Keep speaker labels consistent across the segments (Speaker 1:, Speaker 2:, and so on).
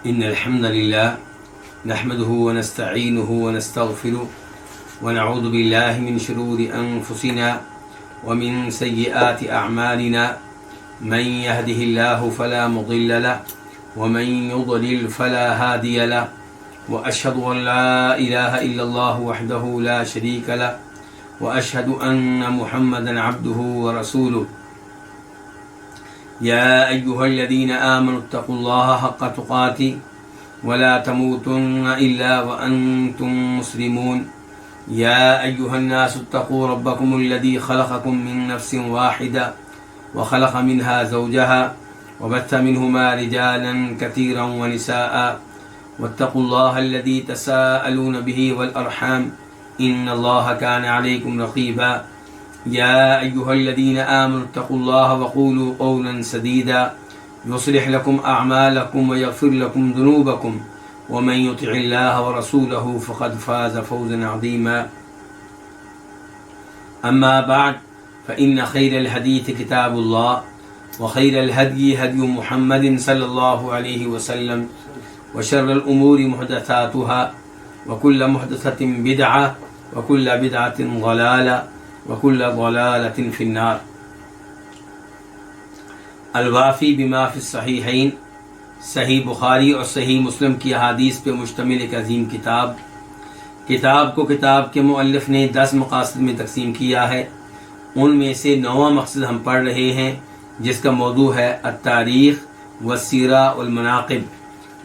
Speaker 1: إن الحمد لله نحمده ونستعينه ونستغفره ونعوذ بالله من شرور أنفسنا ومن سيئات أعمالنا من يهده الله فلا مضل له ومن يضلل فلا هادي له وأشهد أن لا إله إلا الله وحده لا شريك له وأشهد أن محمدا عبده ورسوله يا أيها الذين آمنوا اتقوا الله حق تقاته ولا تموتن إلا وأنتم مسلمون يا أيها الناس اتقوا ربكم الذي خلقكم من نفس واحدة وخلق منها زوجها وبث منهما رجالا كثيرا ونساء واتقوا الله الذي تساءلون به والأرحام إن الله كان عليكم رقيبا يا أيها الذين آمنوا اتقوا الله وقولوا قولا سديدا يصلح لكم أعمالكم ويغفر لكم ذنوبكم ومن يطع الله ورسوله فقد فاز فوزا عظيما أما بعد فإن خير الحديث كتاب الله وخير الهدي هدي محمد صلى الله عليه وسلم وشر الأمور محدثاتها وكل محدثة بدعة وكل بدعة ضلالة وكل ضلالة في النار. الوافی بما فی الصحیحین، صحیح بخاری اور صحیح مسلم کی احادیث پہ مشتمل ایک عظیم کتاب کو کتاب کے مؤلف نے 10 مقاصد میں تقسیم کیا ہے. ان میں سے 9واں مقصد ہم پڑھ رہے ہیں جس کا موضوع ہے التاریخ والسیرہ والمناقب،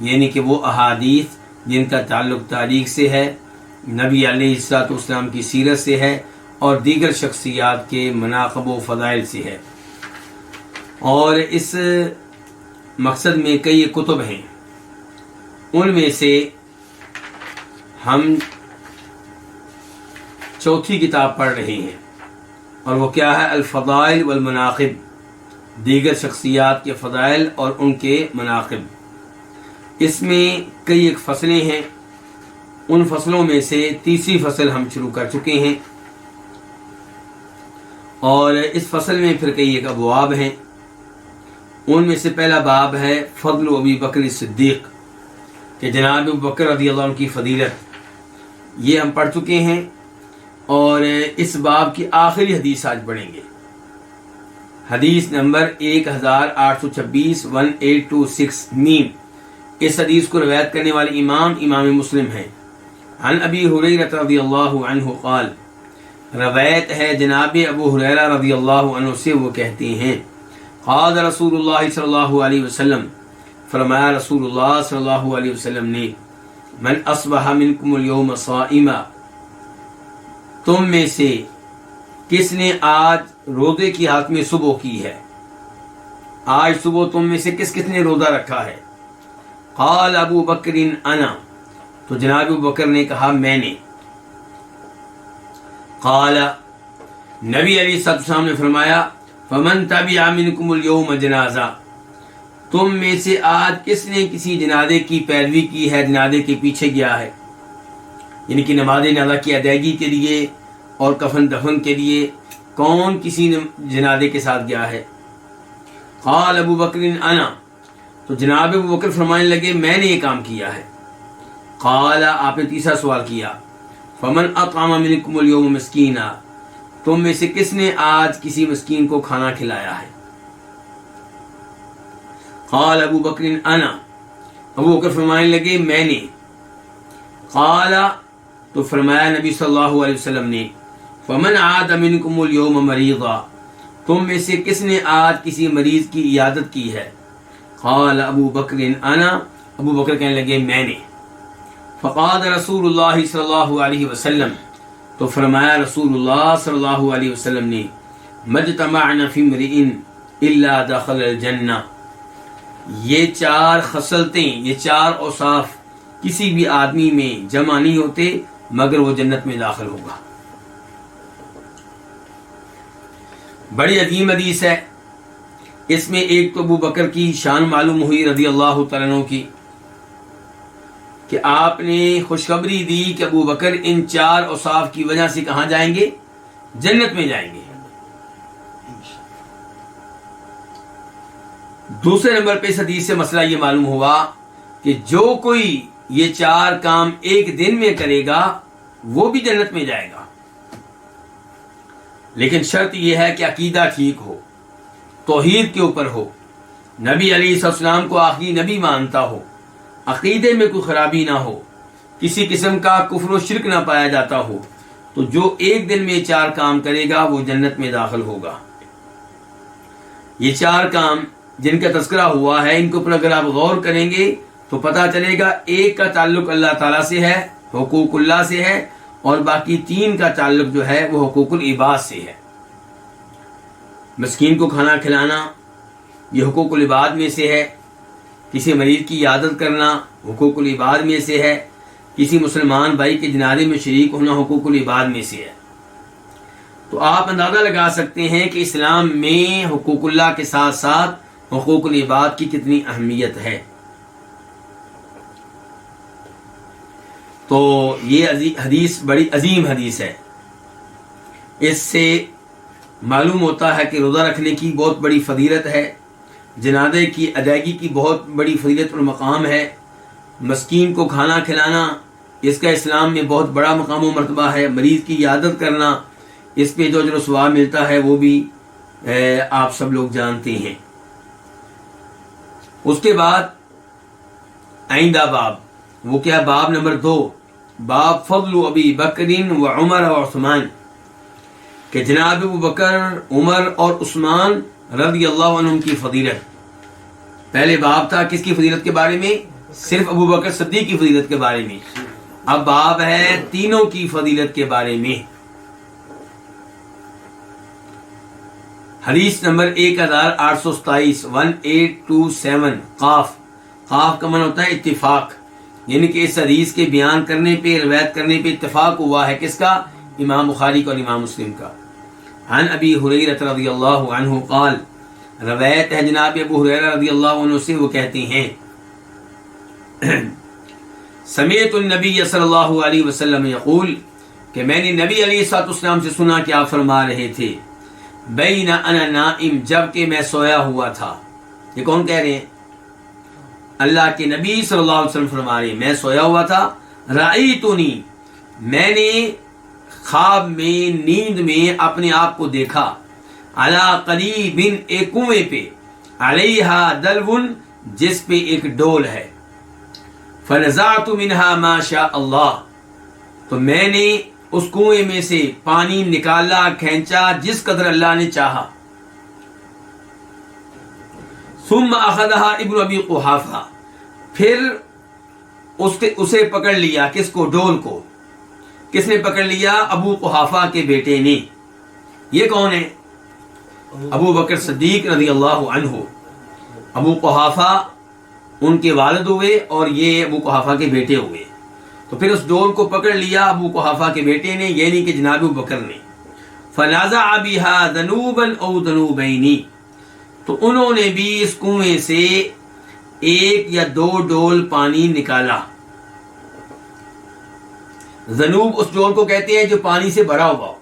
Speaker 1: یعنی کہ وہ احادیث جن کا تعلق تاریخ سے ہے، نبی علیہ الصلوۃ والسلام کی سیرت سے ہے اور دیگر شخصیات کے مناقب و فضائل سے ہے. اور اس مقصد میں کئی کتب ہیں. ان میں سے ہم چوتھی کتاب پڑھ رہے ہیں اور وہ کیا ہے؟ الفضائل والمناقب، دیگر شخصیات کے فضائل اور ان کے مناقب. اس میں کئی ایک فصلیں ہیں. ان فصلوں میں سے تیسری فصل ہم شروع کر چکے ہیں اور اس فصل میں پھر کئی ایک ابواب ہیں. ان میں سے پہلا باب ہے فضل ابی بکر صدیق، کہ جناب ابو بکر رضی اللہ عنہ کی فضیلت. یہ ہم پڑھ چکے ہیں اور اس باب کی آخری حدیث آج پڑھیں گے. حدیث نمبر 1826 1826 میم. اس حدیث کو روایت کرنے والے امام مسلم ہیں. عن ابی ہریرہ رضی اللہ عنہ قال، روایت ہے جناب ابو ہریرہ رضی اللہ عنہ سے، وہ کہتے ہیں قال رسول اللہ صلی اللہ علیہ وسلم، فرمایا رسول اللہ صلی اللہ علیہ وسلم نے، من اصبح منکم اليوم صائما، تم میں سے کس نے آج روزے کی حالت میں صبح کی ہے؟ آج صبح تم میں سے کس نے روزہ رکھا ہے؟ قال ابو بکر انا، تو جناب ابو بکر نے کہا میں نے. قال، نبی علیہ السلام نے فرمایا فمن تبع منکم اليوم جنازہ، تم میں سے آج کس نے کسی جنازے کی پیروی کی ہے، جنازے کے پیچھے گیا ہے، یعنی کہ نماز جنازہ کی ادائیگی کے لیے اور کفن دفن کے لیے کون کسی جنازے کے ساتھ گیا ہے؟ قال ابو بکر انا، تو جناب ابو بکر فرمانے لگے میں نے یہ کام کیا ہے. قال، آپ نے تیسرا سوال کیا فمن اطعم منکم اليوم مسکینا، تم میں سے کس نے آج کسی مسکین کو کھانا کھلایا ہے؟ قال ابو بکر انا، ابو بکر فرمانے لگے میں نے. قال، تو فرمایا نبی صلی اللہ علیہ وسلم نے فمن عاد منکم اليوم مریضا، تم میں سے کس نے آج کسی مریض کی عیادت کی ہے؟ قال ابو بکر انا، ابو بکر کہنے لگے میں نے. فقال رسول اللہ صلی اللہ علیہ وسلم، تو فرمایا رسول اللہ صلی اللہ علیہ وسلم نے مجتمعنا فی امرئ الا دخل الجنہ، یہ 4 خصلتیں، یہ 4 اوصاف کسی بھی آدمی میں جمع نہیں ہوتے مگر وہ جنت میں داخل ہوگا. بڑی عظیم حدیث ہے. اس میں ایک تو ابو بکر کی شان معلوم ہوئی رضی اللہ تعالیٰ عنہ کی، کہ آپ نے خوشخبری دی کہ ابو بکر ان 4 اوصاف کی وجہ سے کہاں جائیں گے؟ جنت میں جائیں گے. دوسرے نمبر پہ اس حدیث سے مسئلہ یہ معلوم ہوا کہ جو کوئی یہ 4 کام ایک دن میں کرے گا وہ بھی جنت میں جائے گا، لیکن شرط یہ ہے کہ عقیدہ ٹھیک ہو، توحید کے اوپر ہو، نبی علیہ السلام کو آخری نبی مانتا ہو، عقیدے میں کوئی خرابی نہ ہو، کسی قسم کا کفر و شرک نہ پایا جاتا ہو، تو جو ایک دن میں 4 کام کرے گا وہ جنت میں داخل ہوگا۔ یہ 4 کام جن کا تذکرہ ہوا ہے، ان کے اوپر اگر آپ غور کریں گے تو پتہ چلے گا ایک کا تعلق اللہ تعالیٰ سے ہے، حقوق اللہ سے ہے، اور باقی 3 کا تعلق جو ہے وہ حقوق العباد سے ہے۔ مسکین کو کھانا کھلانا یہ حقوق العباد میں سے ہے، کسی مریض کی عیادت کرنا حقوق العباد میں سے ہے، کسی مسلمان بھائی کے جنازے میں شریک ہونا حقوق العباد میں سے ہے۔ تو آپ اندازہ لگا سکتے ہیں کہ اسلام میں حقوق اللہ کے ساتھ ساتھ حقوق العباد کی کتنی اہمیت ہے۔ تو یہ حدیث بڑی عظیم حدیث ہے، اس سے معلوم ہوتا ہے کہ روزہ رکھنے کی بہت بڑی فضیلت ہے، جنازے کی ادائیگی کی بہت بڑی فضیلت اور مقام ہے، مسکین کو کھانا کھلانا اس کا اسلام میں بہت بڑا مقام و مرتبہ ہے، مریض کی عیادت کرنا اس پہ جو اجر و ثواب ملتا ہے وہ بھی آپ سب لوگ جانتے ہیں۔ اس کے بعد آئندہ باب، وہ کیا؟ باب نمبر 2، باب فضل ابی بکر و عمر و عثمان، کہ جناب ابو بکر، عمر اور عثمان رضی اللہ عنہم کی فضیلت۔ پہلے باب تھا کس کی فضیلت کے بارے میں؟ صرف ابو بکر صدیق کی فضیلت کے بارے میں، اب باب ہے تینوں کی فضیلت کے بارے میں۔ حدیث نمبر 1827، 1827، قاف کا معنی ہوتا ہے اتفاق، یعنی کہ اس حدیث کے بیان کرنے پہ، روایت کرنے پہ اتفاق ہوا ہے، کس کا؟ امام بخاری کا اور امام مسلم کا۔ عن ابی ہریرہ رضی اللہ عنہ قال، روایت ہے جناب ابو ہریرہ رضی اللہ عنہ سے، وہ کہتے ہیں سمعت النبی صلی اللہ علیہ وسلم یقول، کہ میں نے نبی علیہ الصلوۃ والسلام سے سنا کہ آپ فرما رہے تھے، بین انا نائم، جب کہ میں سویا ہوا تھا۔ یہ کون کہہ رہے ہیں؟ اللہ کے نبی صلی اللہ علیہ وسلم فرما رہے ہیں میں سویا ہوا تھا، رأیتنی، میں نے خواب میں، نیند میں اپنے آپ کو دیکھا، علی قریب، ایک کنویں پہ، علیہا دلو، جس پہ ایک ڈول ہے، فنزعت منہا ما شاء اللہ، تو میں نے اس کنویں میں سے پانی نکالا، کھینچا جس قدر اللہ نے چاہا۔ ثم اخذها ابن ابی قحافہ، پھر اسے پکڑ لیا، کس کو؟ ڈول کو۔ کس نے پکڑ لیا؟ ابو قحافہ کے بیٹے نے۔ یہ کون ہے؟ ابو بکر صدیق رضی اللہ عنہ۔ ابو قحافہ ان کے والد ہوئے اور یہ ابو قحافہ کے بیٹے ہوئے۔ تو پھر اس ڈول کو پکڑ لیا ابو قحافہ کے بیٹے نے، یعنی کہ جناب ابو بکر نے۔ فنازع بها ذنوبا او ذنوبین، تو انہوں نے بھی اس کنویں سے 1 یا 2 ڈول پانی نکالا۔ ذنوب اس ڈول کو کہتے ہیں جو پانی سے بھرا ہوا ہو۔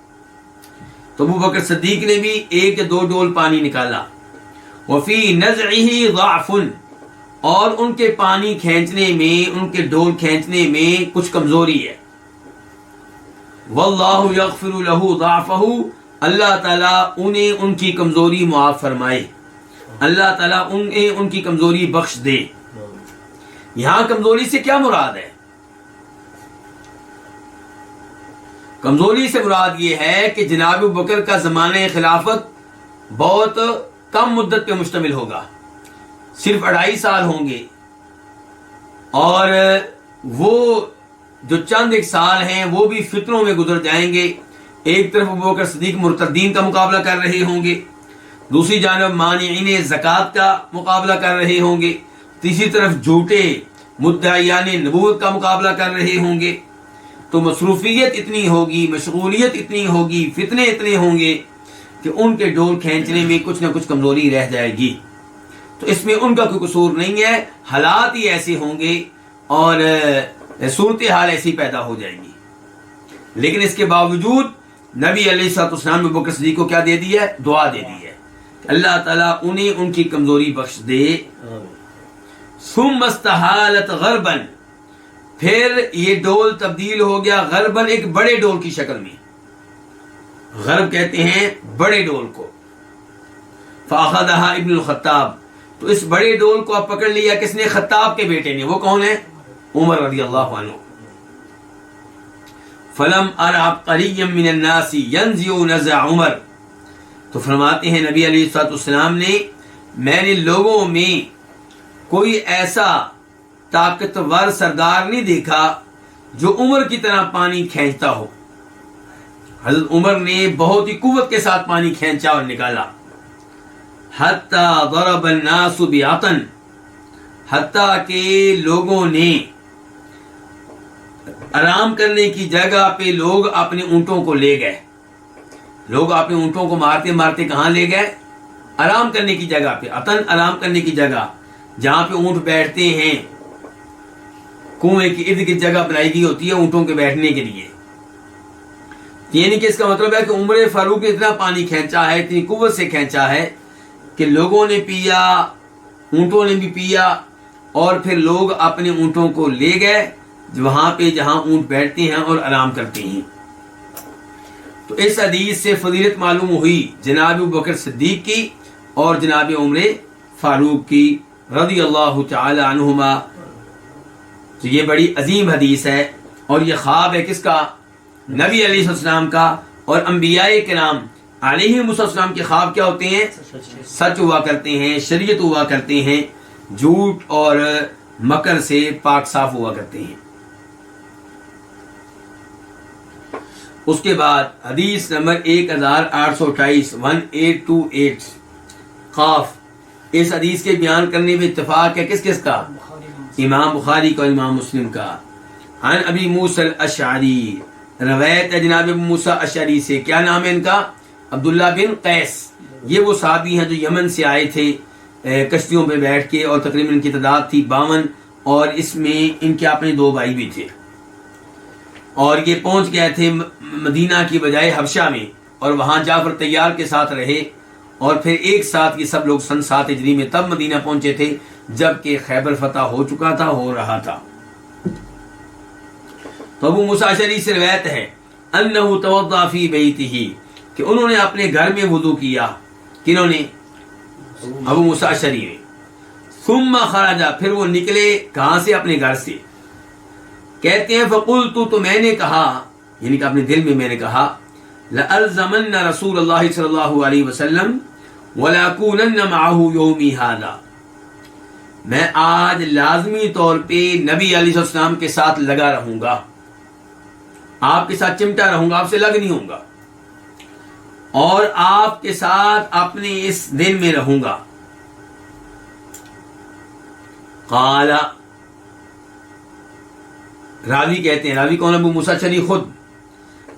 Speaker 1: تو ابو بکر صدیق نے بھی 1 یا 2 ڈول پانی نکالا۔ وفی نزعہ ضعف، اور ان کے پانی کھینچنے میں، ان کے ڈول کھینچنے میں کچھ کمزوری ہے۔ واللہ یغفر لہ ضعفہ، اللہ تعالیٰ انہیں ان کی کمزوری معاف فرمائے، اللہ تعالیٰ انہیں ان کی کمزوری بخش دے۔ یہاں کمزوری سے کیا مراد ہے؟ کمزوری سے مراد یہ ہے کہ جناب ابو بکر کا زمانہ خلافت بہت کم مدت پہ مشتمل ہوگا، صرف 2.5 سال ہوں گے، اور وہ جو چند 1 سال ہیں وہ بھی فتنوں میں گزر جائیں گے۔ ایک طرف ابو بکر صدیق مرتدین کا مقابلہ کر رہے ہوں گے، دوسری جانب مانعین زکوٰۃ کا مقابلہ کر رہے ہوں گے، تیسری طرف جھوٹے مدعیان نبوت کا مقابلہ کر رہے ہوں گے۔ تو مصروفیت اتنی ہوگی، مشغولیت اتنی ہوگی، فتنے اتنے ہوں گے کہ ان کے ڈول کھینچنے میں کچھ نہ کچھ کمزوری رہ جائے گی۔ تو اس میں ان کا کوئی قصور نہیں ہے، حالات ہی ایسے ہوں گے اور صورتحال ایسی پیدا ہو جائے گی۔ لیکن اس کے باوجود نبی علیہ الصلوۃ والسلام ابو بکر صدیق کو کیا دے دی ہے؟ دعا دے دی ہے کہ اللہ تعالیٰ انہیں ان کی کمزوری بخش دے۔ ثم استحالت غربا، پھر یہ ڈول تبدیل ہو گیا غربن، ایک بڑے ڈول کی شکل میں. غرب کہتے ہیں بڑے ڈول کو. فاخذها ابن الخطاب، تو اس بڑے ڈول کو اب پکڑ لیا کس نے؟ خطاب کے بیٹے نے. وہ کون ہے؟ عمر رضی اللہ عنہ. فلم ارى عبقريا من الناس ينزع نزع عمر، تو فرماتے ہیں نبی علیہ الصلوۃ والسلام نے، میں نے لوگوں میں کوئی ایسا طاقتور سردار نہیں دیکھا جو عمر کی طرح پانی کھینچتا ہو. حضرت عمر نے بہت ہی قوت کے ساتھ پانی کھینچا اور نکالا. حتی ضرب الناس بعطن، حتیٰ کہ لوگوں نے آرام کرنے کی جگہ پہ لوگ اپنے اونٹوں کو لے گئے. لوگ اپنے اونٹوں کو مارتے مارتے کہاں لے گئے؟ آرام کرنے کی جگہ پہ. عطن آرام کرنے کی جگہ، جہاں پہ اونٹ بیٹھتے ہیں. کنویں کی ارد گرد جگہ بنائی گئی ہوتی ہے اونٹوں کے بیٹھنے کے لیے. یعنی کہ اس کا مطلب ہے کہ عمر فاروق نے اتنا پانی کھینچا ہے، اتنی قوت سے کھینچا ہے کہ لوگوں نے پیا، اونٹوں نے بھی پیا، اور پھر لوگ اپنے اونٹوں کو لے گئے وہاں پہ جہاں اونٹ بیٹھتے ہیں اور آرام کرتے ہیں. تو اس حدیث سے فضیلت معلوم ہوئی جناب ابوبکر صدیق کی اور جناب عمر فاروق کی رضی اللہ تعالی عنہما. تو یہ بڑی عظیم حدیث ہے، اور یہ خواب ہے کس کا؟ نبی علیہ السلام کا. اور انبیاء کرام علیہ السلام کے خواب کیا ہوتے ہیں؟ سچ ہوا کرتے ہیں، شریعت ہوا کرتے ہیں، جھوٹ اور مکر سے پاک صاف ہوا کرتے ہیں. اس کے بعد حدیث نمبر 1828 1828 قاف. اس حدیث کے بیان کرنے میں اتفاق ہے کس کس کا؟ امام بخاری کا اور امام مسلم کا. عن ابی موسیٰ الاشعری، روایت ہے جناب ابو موسیٰ اشعری سے. کیا نام ہے ان کا؟ عبداللہ بن قیس. یہ وہ صحابی ہیں جو یمن سے آئے تھے کشتیوں پہ بیٹھ کے، اور تقریباً ان کی تعداد تھی 52، اور اس میں ان کے اپنے 2 بھائی بھی تھے. اور یہ پہنچ گئے تھے مدینہ کی بجائے حبشہ میں، اور وہاں جعفر طیار کے ساتھ رہے، اور پھر ایک ساتھ یہ سب لوگ سن 7 ہجری میں تب مدینہ پہنچے تھے جب کہ خیبر فتح ہو چکا تھا، ہو رہا تھا. تو ابو موسیٰ اشعری سے روایت ہے انہ توضأ فی بیتہ، کہ انہوں نے اپنے گھر میں وضو کیا. کنہوں نے؟ ابو موسیٰ اشعری نے. ثم خرج، پھر وہ نکلے کہاں سے؟ اپنے گھر سے. کہتے ہیں فقلت، تو میں نے کہا، یعنی کہ اپنے دل میں میں نے کہا، لألزمن رسول اللہ صلی اللہ علیہ وسلم ولأکونن معه یومی ھذا، میں آج لازمی طور پہ نبی علیہ السلام کے ساتھ لگا رہوں گا، آپ کے ساتھ چمٹا رہوں گا، آپ سے الگ نہیں ہوں گا، اور آپ کے ساتھ اپنے اس دن میں رہوں گا. قال، راوی کہتے ہیں، راوی کون؟ ابو موسیٰ اشعری خود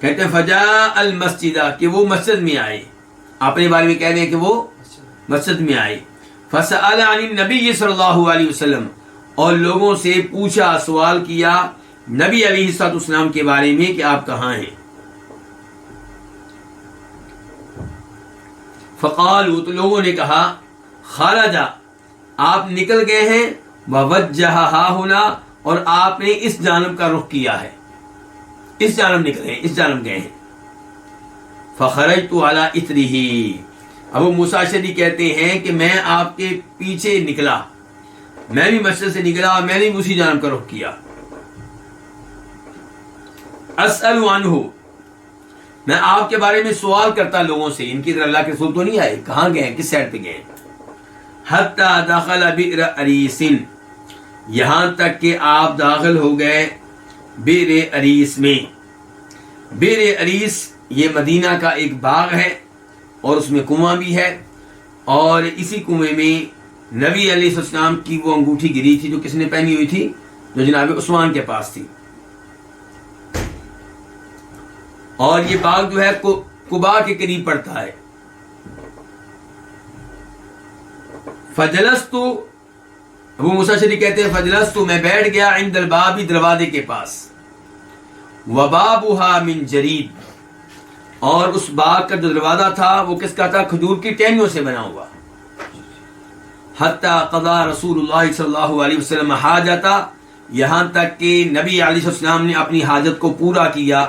Speaker 1: کہتے ہیں فجاء المسجد، کہ وہ مسجد میں آئے. اپنے بارے میں کہہ رہے ہیں کہ وہ مسجد میں آئے. فسأل عن النبی صلی اللہ علیہ وسلم، اور لوگوں سے پوچھا، سوال کیا نبی علیہ السلام کے بارے میں کہ آپ کہاں ہیں. فقالوا، تو لوگوں نے کہا، خرج، آپ نکل گئے ہیں، ووجہ ہا ہونا، اور آپ نے اس جانب کا رخ کیا ہے، اس جانب نکلے ہیں، اس جانب گئے ہیں. فخرجت علی اثرہ، ابو موسیٰ اشعری کہتے ہیں کہ میں آپ کے پیچھے نکلا، میں بھی مسجد سے نکلا اور میں نے بھی اسی جانب کا رخ کیا. اسأل عنہ، میں آپ کے بارے میں سوال کرتا لوگوں سے، ان کی طرح اللہ کے رسول تو نہیں آئے، کہاں گئے، کس سائڈ پہ گئے. حتی دخل بئر اریس، یہاں تک کہ آپ داخل ہو گئے بئر اریس میں. بئر اریس یہ مدینہ کا ایک باغ ہے، اور اس میں کنواں بھی ہے، اور اسی کنویں میں نبی علیہ السلام کی وہ انگوٹھی گری تھی جو کس نے پہنی ہوئی تھی؟ جو جناب عثمان کے پاس تھی. اور یہ باغ جو ہے قباء کے قریب پڑتا ہے. فجلست، ابو موسیٰ اشعری کہتے ہیں فجلست، میں بیٹھ گیا، عند الباب، دروازے کے پاس، وبابها من جرید، اور اس باغ کا جو دروازہ تھا وہ کس کا تھا؟ کھجور کی ٹہنیوں سے بنا ہوا. حتی قضا رسول اللہ صلی اللہ علیہ وسلم حاجتا، یہاں تک کہ نبی علیہ السلام نے اپنی حاجت کو پورا کیا.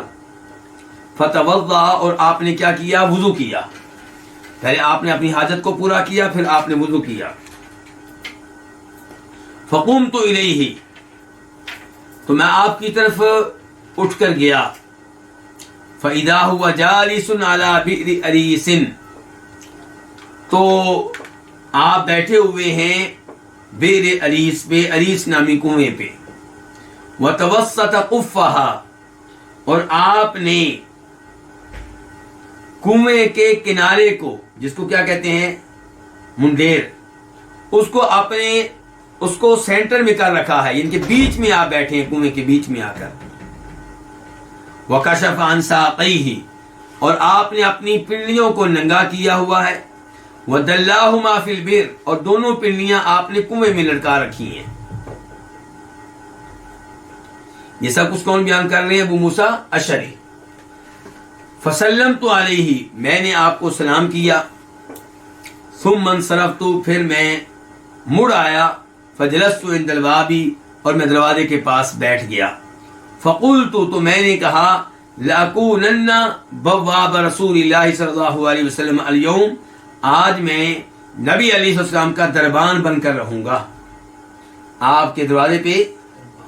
Speaker 1: فتوضا، اور آپ نے کیا کیا؟ وضو کیا. پہلے آپ نے اپنی حاجت کو پورا کیا، پھر آپ نے وضو کیا. فقمت الیہ، تو میں آپ کی طرف اٹھ کر گیا. فاذا هو جالس علی بئر اریس، تو آپ بیٹھے ہوئے ہیں بئر اریس پہ، اریس نامی کنویں پہ. وتوسط قفها، اور آپ نے کنویں کے کنارے کو، جس کو کیا کہتے ہیں؟ منڈیر، اس کو سینٹر میں کر رکھا ہے، یعنی کہ بیچ میں آپ بیٹھے ہیں، کنویں کے بیچ میں آ کر. وکشف عن ساقیہ، اور آپ نے اپنی پنڈلیوں کو ننگا کیا ہوا ہے. ودلاہما فی البئر، اور دونوں پنڈلیاں آپ نے کنویں میں لٹکا رکھی ہیں. یہ سب کچھ کون بیان کر رہے ہیں؟ ابو موسیٰ اشعری. فسلمت علیہ، میں نے آپ کو سلام کیا. ثم انصرفت، پھر میں مڑ آیا. فجلست عند الباب، اور میں دروازے کے پاس بیٹھ گیا. فقلت، تو میں نے کہا، لأکونن بواب رسول اللہ صلی اللہ علیہ وسلم اليوم، آج میں نبی علیہ السلام کا دربان بن کر رہوں گا، آپ کے دروازے پہ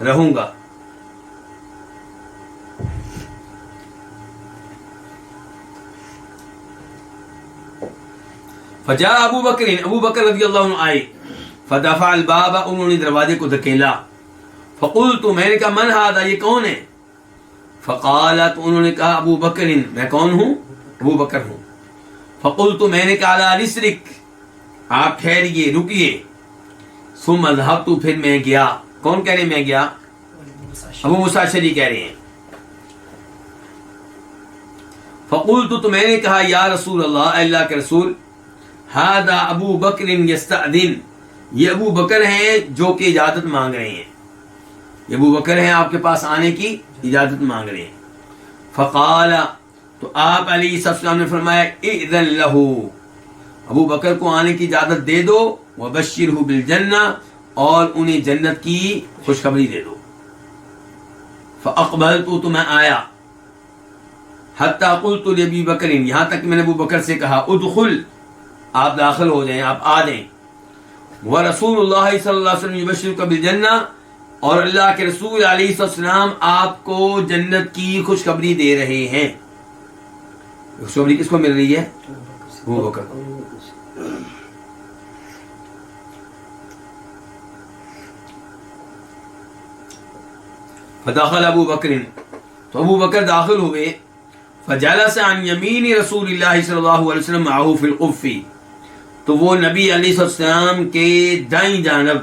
Speaker 1: رہوں گا. فجاء ابو بکر، ابو بکر رضی اللہ عنہ آئے. فدفع الباب، انہوں نے دروازے کو دھکیلا. فقلت، میں نے کہا، من ھذا، یہ کون ہے؟ فقالت، انہوں نے کہا، ابو بکر، میں کون ہوں؟ ابو بکر ہوں. فقلت، میں نے کہا، علی رسلک، آپ ٹھہریے، رکیے. ثم ذهبت، پھر میں گیا. کون کہہ رہے ہیں میں گیا؟ ابو موسیٰ اشعری کہہ رہے ہیں. فقلت، تو میں نے کہا، یا رسول اللہ، اے اللہ کے رسول، ھذا ابو بکر یستأذن، یہ ابو بکر ہیں جو کہ اجازت مانگ رہے ہیں. یہ ابو بکر ہیں آپ کے پاس آنے کی اجازت مانگ رہے ہیں. فقال، تو آپ علیہ السلام نے فرمایا، اذن لہ، ابو بکر کو آنے کی اجازت دے دو. وبشرہ بالجنہ، اور انہیں جنت کی خوشخبری دے دو. فاقبلت، تو میں آیا. حتی قلت لابی بکر، یہاں تک میں نے ابو بکر سے کہا، ادخل، آپ داخل ہو جائیں، آپ آ جائیں. ورسول اللہ صلی اللہ علیہ وسلم یبشرک بالجنہ، اور اللہ کے رسول علیہ السلام آپ کو جنت کی خوشخبری دے رہے ہیں. خوشخبری کس کو مل رہی ہے؟ ابو بکر. فدخل ابو بکر، تو ابو بکر داخل ہوئے. فجلس عن یمین رسول اللہ صلی اللہ علیہ وسلم معه فی القف، تو وہ نبی علیہ السلام کے دائیں جانب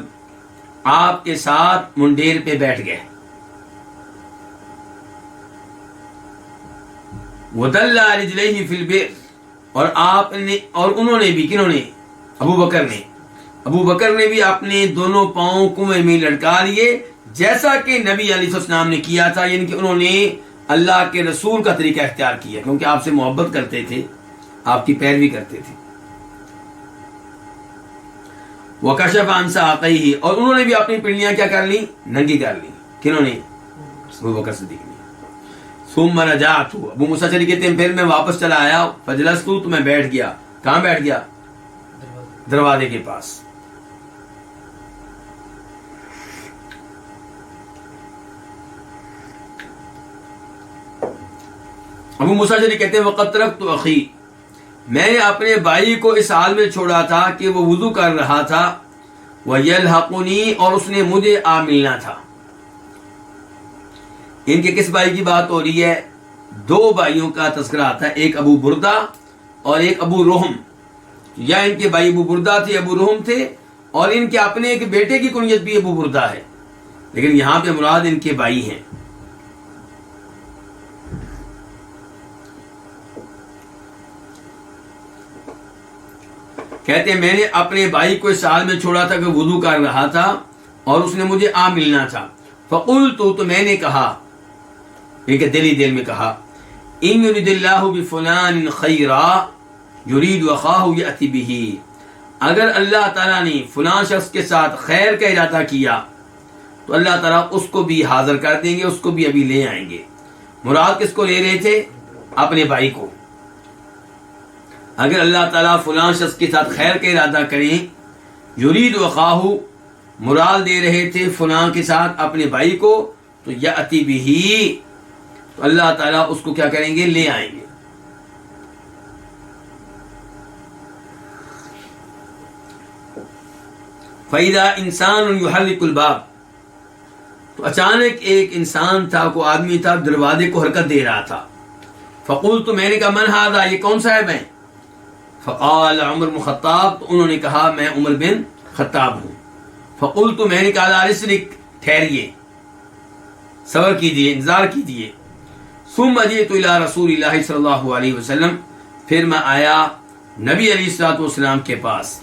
Speaker 1: آپ کے ساتھ منڈیر پہ بیٹھ گئے. وَدَلَّ رِجْلَيْهِ فِي الْبِئْرِ، اور آپ نے، اور انہوں نے بھی، کنہوں نے؟ ابو بکر نے بھی اپنے دونوں پاؤں کنویں میں لٹکا لیے، جیسا کہ نبی علیہ السلام نے کیا تھا. یعنی کہ انہوں نے اللہ کے رسول کا طریقہ اختیار کیا، کیونکہ آپ سے محبت کرتے تھے، آپ کی پیروی کرتے تھے. وَكَشَفَ عَنْ سَاقَيْهِ، اور انہوں نے بھی اپنی پنڈلیاں کیا کر لی؟ ننگی کر لی. کنہوں نے؟ ابو بکر صدیق نے. ثُمَّ رَجَعْتُ، ابو موسیٰ اشعری کہتے ہیں پھر میں واپس چلا آیا. فَجْلَسْتُ، تو میں بیٹھ گیا. کہاں بیٹھ گیا؟ دروازے کے پاس. ابو موسیٰ اشعری کہتے ہیں وَقَدْ تَرَكْتُ أَخِي، میں نے اپنے بھائی کو اس حال میں چھوڑا تھا کہ وہ وضو کر رہا تھا. وَيَلْحَقُنِي، اور اس نے مجھے آ ملنا تھا. ان کے کس بھائی کی بات ہو رہی ہے؟ دو بھائیوں کا تذکرہ آتا ہے، ایک ابو بردہ اور ایک ابو رحم. یا ان کے بھائی ابو بردہ تھے، ابو رحم تھے، اور ان کے اپنے ایک بیٹے کی کنیت بھی ابو بردہ ہے، لیکن یہاں پہ مراد ان کے بھائی ہیں. کہتے ہیں میں نے اپنے بھائی کو اس حال میں چھوڑا تھا کہ وضو کر رہا تھا اور اس نے مجھے آ ملنا تھا. فقلت، تو میں نے کہا، لیکن دل میں کہا، ان یرید اللہ بفلان خیرا یرید اخاہ یأتی بہ، اگر اللہ تعالیٰ نے فلاں شخص کے ساتھ خیر کا ارادہ کیا تو اللہ تعالیٰ اس کو بھی حاضر کر دیں گے، اس کو بھی ابھی لے آئیں گے۔ مراد کس کو لے رہے تھے؟ اپنے بھائی کو۔ اگر اللہ تعالیٰ فلاں شخص کے ساتھ خیر کا ارادہ کریں، یرید اخاہ، مراد دے رہے تھے فلاں کے ساتھ اپنے بھائی کو، تو یأتی بہ، تو اللہ تعالیٰ اس کو کیا کریں گے؟ لے آئیں گے۔ فَإِذَا إِنسَانٌ يُحَرِّكُ الْبَابَ، تو اچانک ایک انسان تھا، کوئی آدمی تھا، دروازے کو حرکت دے رہا تھا۔ فقلت، میں نے کہا من ھذا، یہ کون صاحب ہیں؟ فقال عمر بن خطاب، تو انہوں نے کہا میں عمر بن خطاب ہوں۔ فقلت، میں نے کہا لا رسلک، ٹھہریے، صبر کیجیے، انتظار کیجیے۔ ثم جئت الى رسول اللہ صلی اللہ علیہ وسلم، پھر میں آیا نبی علیہ الصلوۃ والسلام کے پاس۔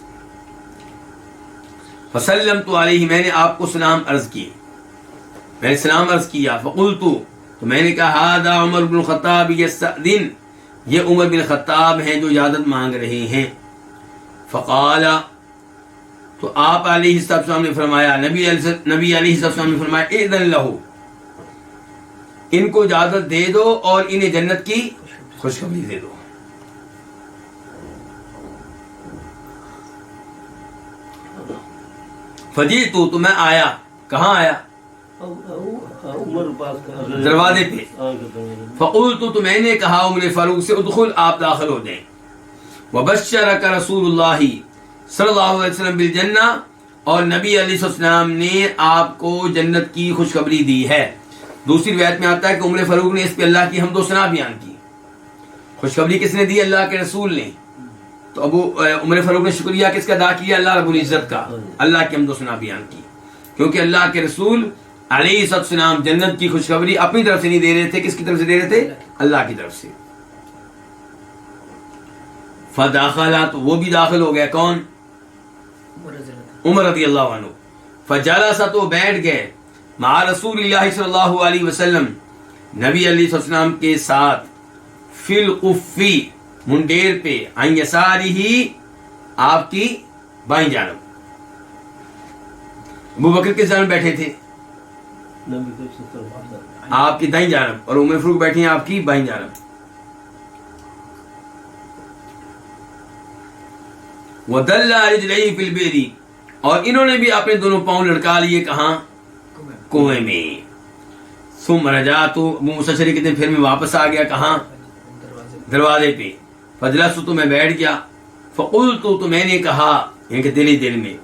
Speaker 1: فسلمت علیہ، میں نے آپ کو سلام عرض کیے، میں نے سلام عرض کیا۔ فقلت، تو میں نے کہا ھذا عمر بن الخطاب یستأذن، یہ عمر بن خطاب ہیں جو اجازت مانگ رہے ہیں۔ فقال، تو آپ علیہ السلام نے فرمایا، نبی علیہ السلام نے فرمایا اذن لہ، ان کو اجازت دے دو اور انہیں جنت کی خوشخبری دے دو۔ فجئت، تو میں آیا، کہاں آیا؟ دروازے پہ۔ فقلت، تو میں نے کہا عمر فاروق سے ادخل، آپ داخل ہو جائیں۔ وبشرک رسول اللہ صلی اللہ علیہ وسلم بالجنہ، اور نبی علیہ السلام نے آپ کو جنت کی خوشخبری دی ہے۔ دوسری روایت میں آتا ہے کہ عمر فاروق نے اس پہ اللہ کی حمد و ثنا بیان کی۔ خوشخبری کس نے دی؟ اللہ کے رسول نے۔ تو عمر فاروق نے شکریہ کس کا ادا کیا؟ اللہ رب العزت کا، اللہ کی حمد و ثنا بیان کی، کیونکہ اللہ کے رسول علیہ السلام جنت کی خوشخبری اپنی طرف سے نہیں دے رہے تھے، کس کی طرف سے دے رہے تھے؟ اللہ کی طرف سے۔ فداخلہ، تو وہ بھی داخل ہو گیا، کون؟ عمر رضی اللہ عنہ۔ فجلس، تو بیٹھ گئے، مع رسول اللہ صلی اللہ علیہ وسلم، نبی علیہ السلام کے ساتھ، فی القفی، منڈیر پہ، عن یسارہ، آپ کی بائیں جانب۔ ابو بکر کس جانب بیٹھے تھے؟ آپ کی دائیں جانب، اور عمر فاروق بیٹھے ہیں آپ کی بائیں جانب۔ وَدَلَّ رِجْلَيْهِ فِي الْبِئْرِ، اور انہوں نے بھی اپنے دونوں پاؤں لڑکا لیے، کہاں؟ کنویں میں۔ ثم رجعت، ابو موسیٰ اشعری کہتے ہیں پھر میں واپس آ گیا، کہاں؟ دروازے پہ۔ فجلست، تو میں بیٹھ گیا۔ فقلت، تو میں نے کہا، یعنی کہ دل میں،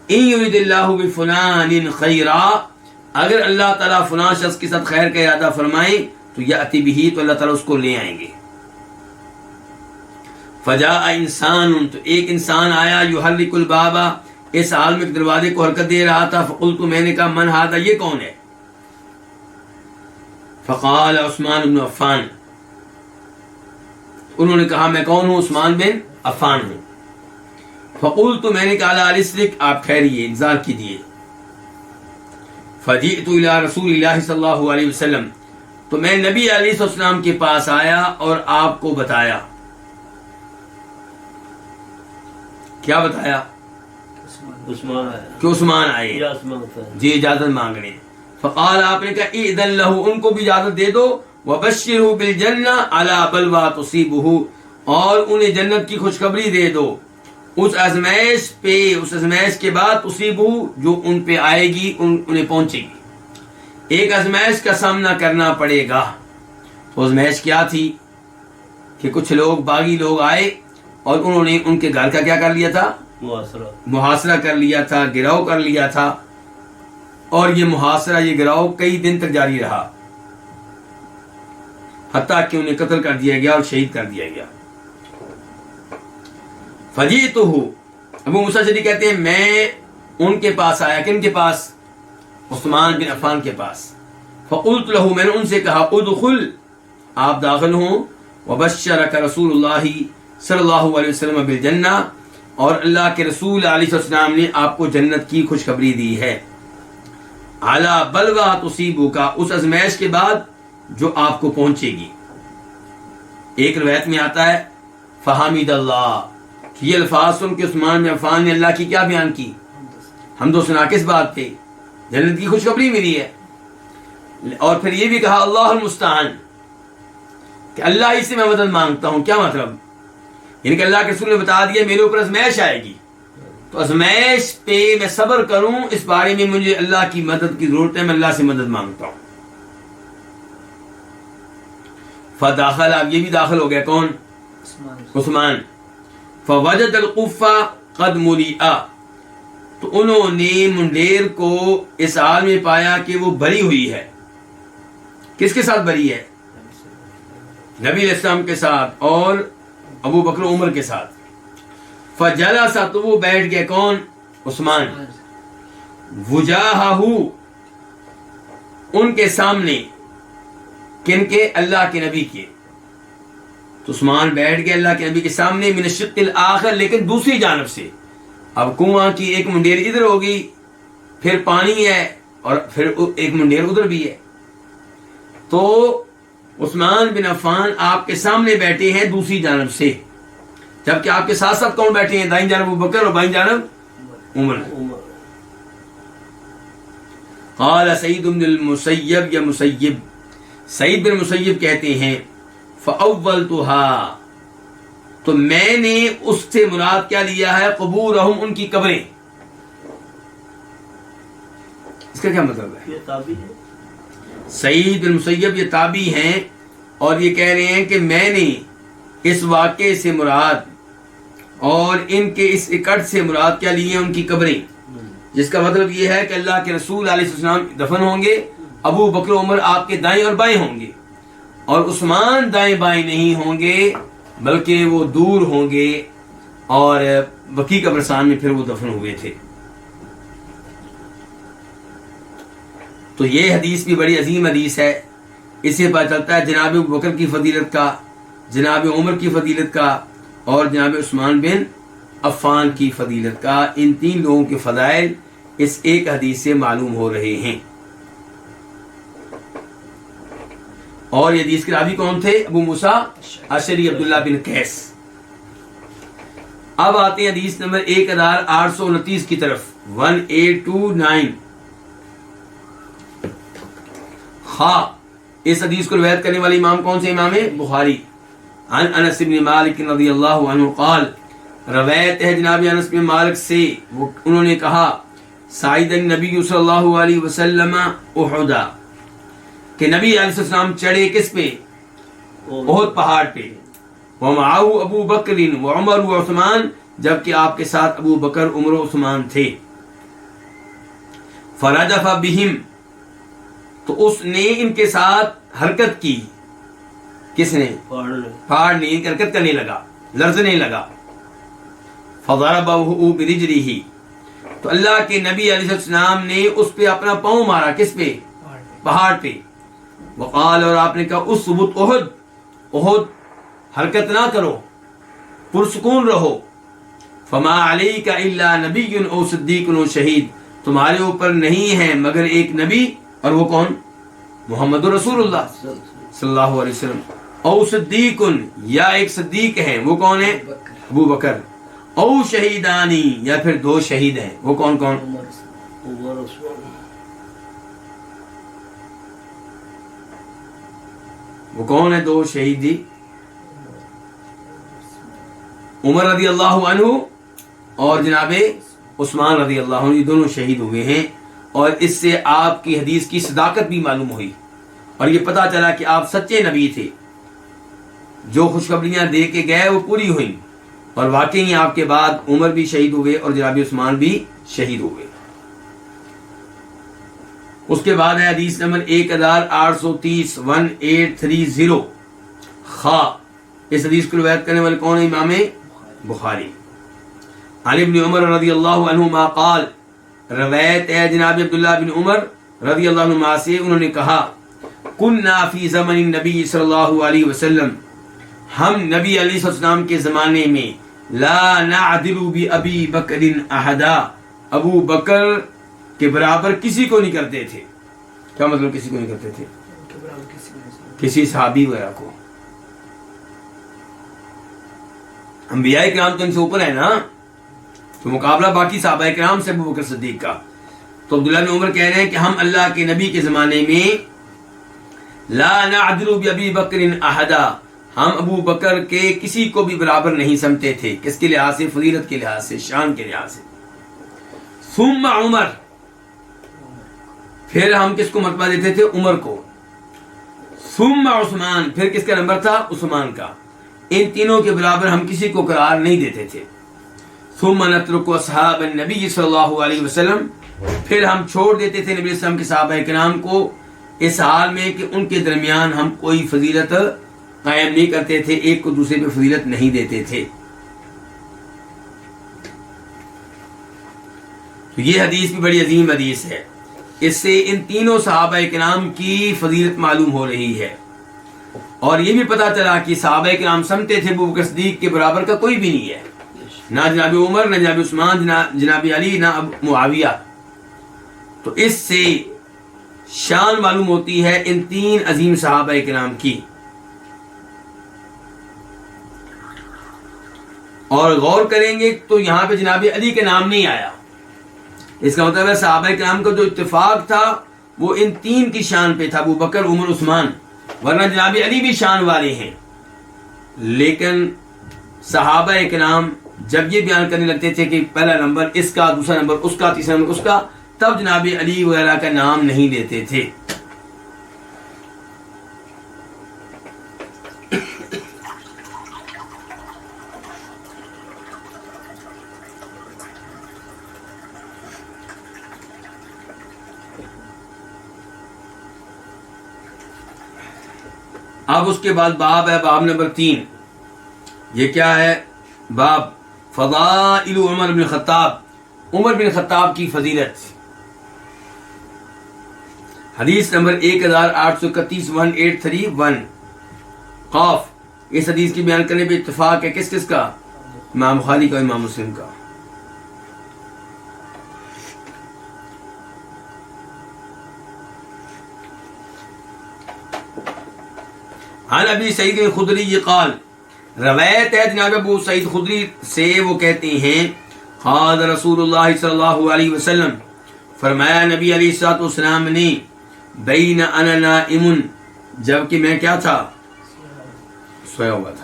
Speaker 1: ان یرید اللہ بفلان خیرا، اگر اللہ تعالیٰ فلاں شخص کے ساتھ خیر کا ارادہ فرمائیں تو یأتی بہ، تو اللہ تعالیٰ اس کو لے آئیں گے۔ فجاء انسان، تو ایک انسان آیا، یحرک الباب، اس حال میں دروازے کو حرکت دے رہا تھا۔ فقلت، میں نے کہا من ھذا، یہ کون ہے؟ فقال عثمان بن عفان، انہوں نے کہا میں کون ہوں؟ عثمان بن عفان ہوں۔ فقلت، میں نے کہا لا رسلک، آپ ٹھہریے، انتظار کیجیے۔ فجئت الى رسول اللہ صلی اللہ علیہ وسلم، تو میں نبی علیہ السلام کے پاس آیا اور آپ کو بتایا، کیا بتایا؟ کہ عثمان آئے، جی اجازت مانگ رہے ہیں۔ فقال، آپ نے کہا اذن لہ، ان کو بھی اجازت دے دو، وبشرہ بالجنہ علی بلوی تصیبہ، اور انہیں جنت کی خوشخبری دے دو اس ازمائش پہ، اس ازمائش کے بعد تصیبہ، جو ان پہ آئے گی، انہیں پہنچے گی۔ ایک ازمائش کا سامنا کرنا پڑے گا۔ تو ازمائش کیا تھی کہ کچھ لوگ، باغی لوگ آئے اور انہوں نے ان کے گھر کا کیا کر لیا تھا؟ محاصرہ کر لیا تھا، گراؤ کر لیا تھا، اور یہ محاصرہ، یہ گراؤ کئی دن تک جاری رہا، حتیٰ کہ انہیں قتل کر دیا گیا اور شہید کر دیا گیا۔ فجئتہ، ابو موسیٰ اشعری کہتے ہیں میں ان کے پاس آیا، کن کے پاس؟ عثمان بن عفان کے پاس۔ فقلت لہ، میں نے ان سے کہا ادخل، آپ داخل ہوں، وبشرک رسول اللہ صلی اللہ علیہ وسلم بالجنہ، اور اللہ کے رسول علیہ السلام نے آپ کو جنت کی خوشخبری دی ہے، علی بلوی تصیبک، اس ازمائش کے بعد جو آپ کو پہنچے گی۔ ایک روایت میں آتا ہے فحمد اللہ، کہ یہ الفاظ سن کے عثمان بن عفان نے اللہ کی کیا بیان کی؟ حمد و ثنا کس بات پہ؟ جنت کی خوشخبری ملی ہے. اور پھر یہ بھی کہا اللہ المستعان، کہ اللہ ہی سے میں مدد مانگتا ہوں. کیا مطلب؟ یعنی کہ اللہ کے رسول نے بتا دیا میرے اوپر ازمائش آئے گی تو ازمائش پہ میں صبر کروں، اس بارے میں مجھے اللہ کی مدد کی ضرورت ہے، میں اللہ سے مدد مانگتا ہوں. فداخل، اب یہ بھی داخل ہو گیا کون؟ عثمان. فوجد القفہ قد ملیئا، تو انہوں نے منڈیر کو اس حال میں پایا کہ وہ بھری ہوئی ہے. کس کے ساتھ بھری ہے؟ نبی علیہ السلام کے ساتھ اور ابو بکر و عمر کے ساتھ. فجلس، تو وہ بیٹھ گئے. کون؟ عثمان. وجاہہ، ان کے سامنے. کن کے؟ اللہ کے نبی کے. تو عثمان بیٹھ گئے اللہ کے نبی کے سامنے. من الشق الآخر، لیکن دوسری جانب سے. اب کنواں کی ایک منڈیر ادھر ہوگی، پھر پانی ہے، اور پھر ایک منڈیر ادھر بھی ہے. تو عثمان بن عفان آپ کے سامنے بیٹھے ہیں دوسری جانب سے، جبکہ آپ کے ساتھ ساتھ کون بیٹھے ہیں؟ دائیں جانب ابو بکر اور بائیں جانب عمر. قال سعید بن المسیب، یا مسیب، سعید بن مسیب کہتے ہیں فاولتها، تو میں نے اس سے مراد کیا لیا ہے؟ قبورہم، ان کی قبریں. اس کا کیا مطلب ہے؟
Speaker 2: یہ تابعی ہے.
Speaker 1: سعید بن مسیب یہ تابعی ہیں اور یہ کہہ رہے ہیں کہ میں نے اس واقعے سے مراد اور ان کے اس اکٹھ سے مراد کیا لی ہیں؟ ان کی قبریں. جس کا مطلب یہ ہے کہ اللہ کے رسول علیہ السلام دفن ہوں گے، ابو بکر و عمر آپ کے دائیں اور بائیں ہوں گے، اور عثمان دائیں بائیں نہیں ہوں گے بلکہ وہ دور ہوں گے، اور بقیع قبرستان میں پھر وہ دفن ہوئے تھے. تو یہ حدیث بھی بڑی عظیم حدیث ہے. اس سے پتہ چلتا ہے جناب ابو بکر کی فضیلت کا، جناب عمر کی فضیلت کا، اور جناب عثمان بن عفان کی فضیلت کا. ان تین لوگوں کے فضائل اس ایک حدیث سے معلوم ہو رہے ہیں. اور یہ حدیث کے راوی کون تھے؟ ابو موسیٰ اشعری عبداللہ بن قیس. اب آتے ہیں حدیث نمبر 1829 کی طرف. 1829. اس حدیث کو روایت کرنے والے امام کون سے؟ امام بخاری. عن انس بن مالک رضی اللہ عنہ قال، روایت ہے جناب انس بن مالک سے، انہوں نے کہا صعد النبی صلی اللہ علیہ وسلم احد، کہ نبی علیہ السلام چڑھے کس پہ؟ احد پہاڑ پہ. ومعه ابو بکر وعمر وعثمان، جبکہ آپ کے ساتھ ابو بکر، عمر و عثمان تھے. فرجف بہم، تو اس نے ان کے ساتھ حرکت کی. کس نے؟ پہاڑ نے حرکت کرنے لگا، لرزنے لگا. فضربه برجله، تو اللہ کے نبی علیہ السلام نے اس پہ اپنا پاؤں مارا. کس پہ؟ پہاڑ پہ. وقال، اور آپ نے کہا اثبت احد، احد حرکت نہ کرو، پرسکون رہو. فما علیک الا نبی او صدیق او شہید، تمہارے اوپر نہیں ہے مگر ایک نبی، اور وہ کون؟ محمد رسول اللہ صلی اللہ علیہ وسلم. او صدیق، یا ایک صدیق ہیں، وہ کون ہے؟ ابو بکر. او شہیدانی، یا پھر دو شہید ہیں، وہ کون کون؟ وہ کون ہے دو شہید جی؟ عمر رضی اللہ عنہ اور جناب عثمان رضی اللہ عنہ، یہ دونوں شہید ہوئے ہیں. اور اس سے آپ کی حدیث کی صداقت بھی معلوم ہوئی، اور یہ پتا چلا کہ آپ سچے نبی تھے. جو خوشخبریاں دے کے گئے وہ پوری ہوئیں، اور واقعی آپ کے بعد عمر بھی شہید ہوئے اور جناب عثمان بھی شہید ہوئے. اس کے بعد ہے حدیث نمبر 1830 1830. اس حدیث کو روایت کرنے والے کون ہیں؟ امام بخاری. عن ابن عمر رضی اللہ عنہما قال، روایت ہے جناب عبداللہ بن عمر رضی اللہ عنہما سے، انہوں نے کہا کننا فی زمن النبی صلی اللہ علیہ وسلم، ہم نبی علیہ السلام کے زمانے میں لا نعدل بأبی بکر احدا، ابو بکر کے برابر کسی کو نہیں کرتے تھے. کیا مطلب کسی کو نہیں کرتے تھے؟ کسی صحابی وغیرہ کو. انبیاء کرام تو ان سے اوپر ہے نا، تو مقابلہ باقی صحابہ کرام سے ابو بکر صدیق کا. تو عبداللہ بن عمر کہہ رہے ہیں کہ ہم اللہ کے نبی کے زمانے میں لا نعدل بأبی بکر احدا، ہم ابو بکر کے کسی کو بھی برابر نہیں سمجھتے تھے. کس کے لحاظ سے؟ فضیلت کے لحاظ سے، شان کے لحاظ سے. ثم عمر، پھر ہم کس کو مرتبہ دیتے تھے؟ عمر کو. ثم عثمان، پھر کس کا نمبر تھا؟ عثمان کا. ان تینوں کے برابر ہم کسی کو قرار نہیں دیتے تھے. ثم نترک اصحاب النبی صلی اللہ علیہ وسلم، پھر ہم چھوڑ دیتے تھے نبی علیہ السلام کے صحابہ کرام کو اس حال میں کہ ان کے درمیان ہم کوئی فضیلت قائم نہیں کرتے تھے، ایک کو دوسرے پہ فضیلت نہیں دیتے تھے. تو یہ حدیث بھی بڑی عظیم حدیث ہے. اس سے ان تینوں صحابہ کرام کی فضیلت معلوم ہو رہی ہے، اور یہ بھی پتہ چلا کہ صحابہ کرام سمجھتے تھے ابو بکر صدیق کے برابر کا کوئی بھی نہیں ہے، نہ جناب عمر، نہ جناب عثمان، جناب علی، نہ معاویہ. تو اس سے شان معلوم ہوتی ہے ان تین عظیم صحابہ کرام کی. اور غور کریں گے تو یہاں پہ جناب علی کا نام نہیں آیا. اس کا مطلب ہے صحابہ کرام کا جو اتفاق تھا وہ ان تین کی شان پہ تھا، ابو بکر، عمر، عثمان. ورنہ جناب علی بھی شان والے ہیں، لیکن صحابہ کرام جب یہ بیان کرنے لگتے تھے کہ پہلا نمبر اس کا، دوسرا نمبر اس کا، تیسرا نمبر اس کا، تب جناب علی وغیرہ کا نام نہیں لیتے تھے. اب اس کے بعد باب ہے، باب نمبر 3. یہ کیا ہے؟ باب فضائل عمر بن خطاب، عمر بن خطاب کی فضیلت. حدیث نمبر 1831 1831 قاف. اس حدیث کی بیان کرنے پہ اتفاق ہے کس کس کا؟ امام بخاری کا، امام مسلم کا. عن ابی سعید الخدری قال، روایت ہے جناب ابو سعید خدری سے، وہ کہتے ہیں قال رسول اللہ صلی اللہ علیہ وسلم، فرمایا نبی علیہ الصلوۃ والسلام نے، بین انا نائم، جبکہ میں کیا تھا؟ سویا ہوا تھا.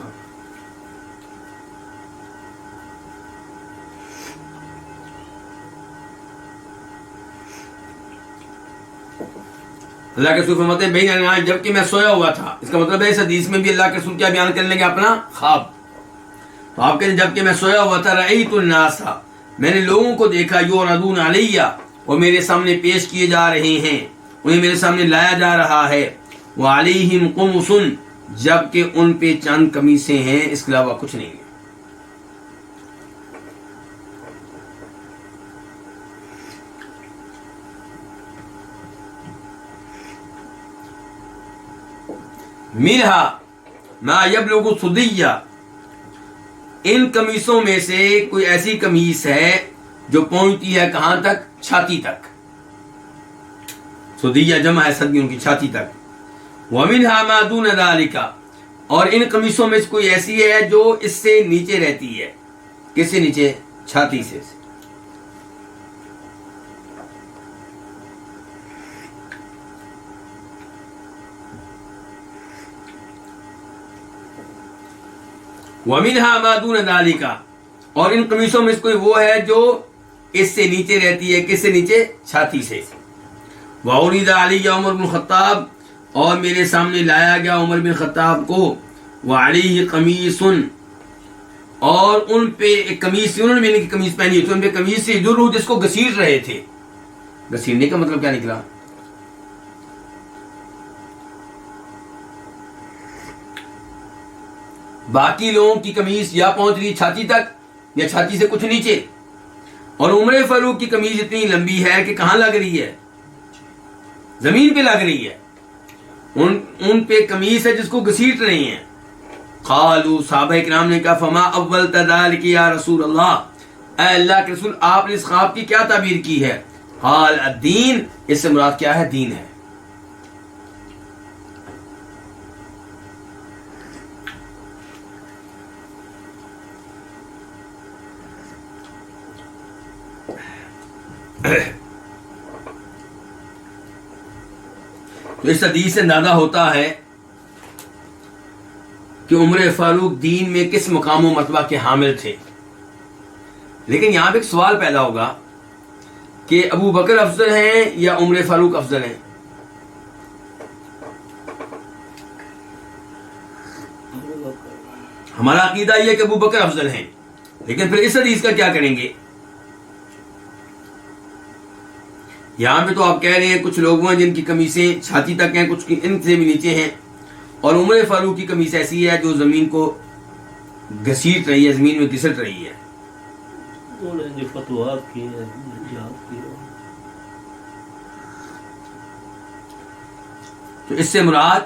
Speaker 1: اللہ کے رسول فرماتے ہیں بین انا نائم، جبکہ میں سویا ہوا تھا. اس کا مطلب ہے اس حدیث میں بھی اللہ کے رسول کیا بیان کرنے لگے؟ اپنا خواب. تو آپ کہتے ہیں جبکہ میں سویا ہوا تھا، رأیت الناس، میں نے لوگوں کو دیکھا، یعرضون علیہ، وہ میرے سامنے پیش کیے جا رہے ہیں، انہیں میرے سامنے لایا جا رہا ہے. وعلیہم قمص، جبکہ ان پہ چند قمیصیں ہیں، اس کے علاوہ کچھ نہیں ہے. منہا ما یبلغ صدیہ، ان قمیصوں میں سے کوئی ایسی قمیص ہے جو پہنچتی ہے کہاں تک؟ چھاتی تک. صدیہ جمع ہے صدی، ان کی چھاتی تک. ومنہا ما دون ذالک، اور ان قمیصوں میں سے کوئی ایسی ہے جو اس سے نیچے رہتی ہے. کس سے نیچے؟ چھاتی سے. ومنہا ما دون ذالک، اور ان قمیصوں میں سے کوئی وہ ہے جو اس سے نیچے رہتی ہے. کس سے نیچے؟ چھاتی سے. وعرض علی عمر بن خطاب، اور میرے سامنے لایا گیا عمر بن خطاب کو. وعلیہ قمیص، اور ان پہ ایک قمیص، انہوں نے میری قمیص پہنی تھی، ان پہ قمیص سے ضرور جس کو گھسیٹ رہے تھے. گھسیٹنے کا مطلب کیا نکلا؟ باقی لوگوں کی قمیص یا پہنچ رہی چھاتی تک یا چھاتی سے کچھ نیچے، اور عمر فاروق کی قمیص اتنی لمبی ہے کہ کہاں لگ رہی ہے؟ زمین پہ لگ رہی ہے. ان پہ قمیص ہے جس کو گھسیٹ رہی ہیں. قالوا، صحابہ کرام نے کہا فما اولت ذلک یا رسول اللہ، اے اللہ کے رسول آپ نے اس خواب کی کیا تعبیر کی ہے؟ قال الدین، اس سے مراد کیا ہے؟ دین ہے. تو اس حدیث سے اندازہ ہوتا ہے کہ عمر فاروق دین میں کس مقام و مرتبہ کے حامل تھے. لیکن یہاں پہ ایک سوال پیدا ہوگا کہ ابو بکر افضل ہیں یا عمر فاروق افضل ہیں؟ ہمارا عقیدہ یہ ہے کہ ابو بکر افضل ہیں، لیکن پھر اس حدیث کا کیا کریں گے؟ یہاں پہ تو آپ کہہ رہے ہیں کچھ لوگ ہیں جن کی قمیصیں چھاتی تک ہیں، کچھ کی ان سے بھی نیچے ہیں، اور عمر فاروق کی قمیص ایسی ہے جو زمین کو گھسیٹ رہی ہے، زمین میں گھسٹ رہی ہے. تو اس سے مراد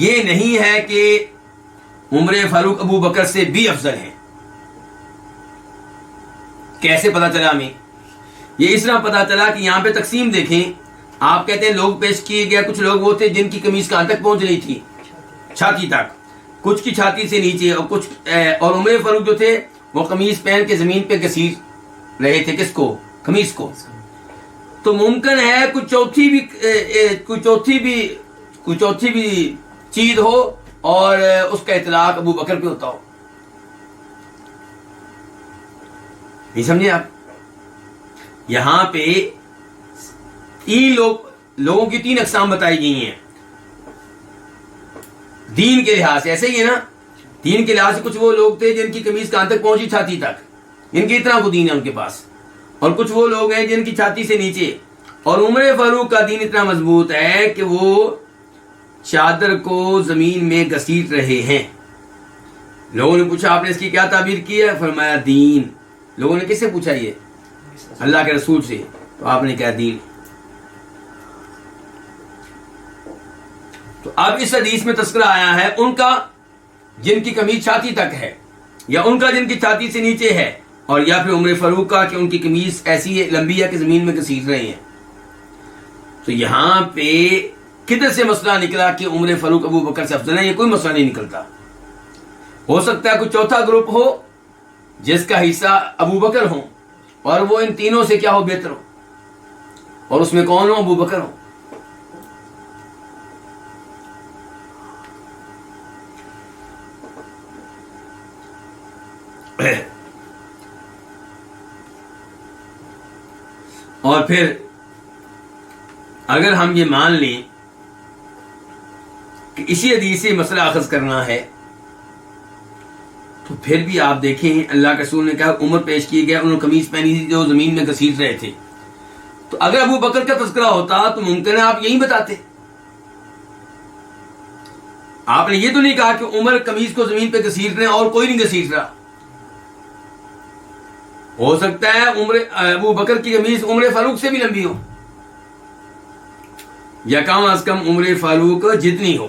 Speaker 1: یہ نہیں ہے کہ عمر فاروق ابو بکر سے بھی افضل ہیں. کیسے پتا چلا ہمیں؟ یہ اس طرح پتا چلا کہ یہاں پہ تقسیم دیکھیں. آپ کہتے ہیں لوگ پیش کیے گئے، کچھ لوگ وہ تھے جن کی قمیص کہاں تک پہنچ رہی تھی؟ چھاتی تک، کچھ کی چھاتی سے نیچے، اور کچھ اور عمر فاروق جو تھے وہ قمیص پہن کے زمین پہ گھسیٹ رہے تھے. کس کو؟ قمیص کو. تو ممکن ہے کوئی چوتھی بھی چیز ہو اور اس کا اطلاق ابو بکر پہ ہوتا ہو. نہیں سمجھے آپ؟ یہاں پہ لوگوں کی 3 اقسام بتائی گئی ہیں دین کے لحاظ سے. ایسے ہی ہے نا، دین کے لحاظ سے کچھ وہ لوگ تھے جن کی قمیص کہاں تک پہنچی؟ چھاتی تک. ان کی اتنا کو دین ہے ان کے پاس. اور کچھ وہ لوگ ہیں جن کی چھاتی سے نیچے. اور عمر فاروق کا دین اتنا مضبوط ہے کہ وہ چادر کو زمین میں گھسیٹ رہے ہیں. لوگوں نے پوچھا آپ نے اس کی کیا تعبیر کی ہے؟ فرمایا دین. لوگوں نے کس سے پوچھا؟ یہ اللہ کے رسول سے. تو آپ نے کہا دین. تو اب اس حدیث میں تذکرہ آیا ہے ان کا جن کی قمیص چھاتی تک ہے، یا ان کا جن کی چھاتی سے نیچے ہے، اور یا پھر عمر فاروق کا کہ ان کی قمیص ایسی ہے لمبی ہے کہ زمین میں گھسیٹ رہے ہیں. تو یہاں پہ کدھر سے مسئلہ نکلا کہ عمر فاروق ابو بکر سے افضل ہے؟ یہ کوئی مسئلہ نہیں نکلتا. ہو سکتا ہے کوئی چوتھا گروپ ہو جس کا حصہ ابو بکر ہوں اور وہ ان تینوں سے کیا ہو؟ بہتر ہو. اور اس میں کون ہو؟ ابو بکر ہو. اور پھر اگر ہم یہ مان لیں کہ اسی حدیث سے مسئلہ اخذ کرنا ہے، تو پھر بھی آپ دیکھیں اللہ کے رسول نے کہا عمر پیش کیے گئے، انہوں نے قمیص پہنی تھی جو زمین میں گھسیٹ رہے تھے. تو اگر ابو بکر کا تذکرہ ہوتا تو ممکن ہے آپ یہی بتاتے. آپ نے یہ تو نہیں کہا کہ عمر قمیص کو زمین پہ گھسیٹ رہے ہیں اور کوئی نہیں گھسیٹ رہا. ہو سکتا ہے ابو بکر کی قمیص عمر فاروق سے بھی لمبی ہو، یا کم از کم عمر فاروق جتنی ہو.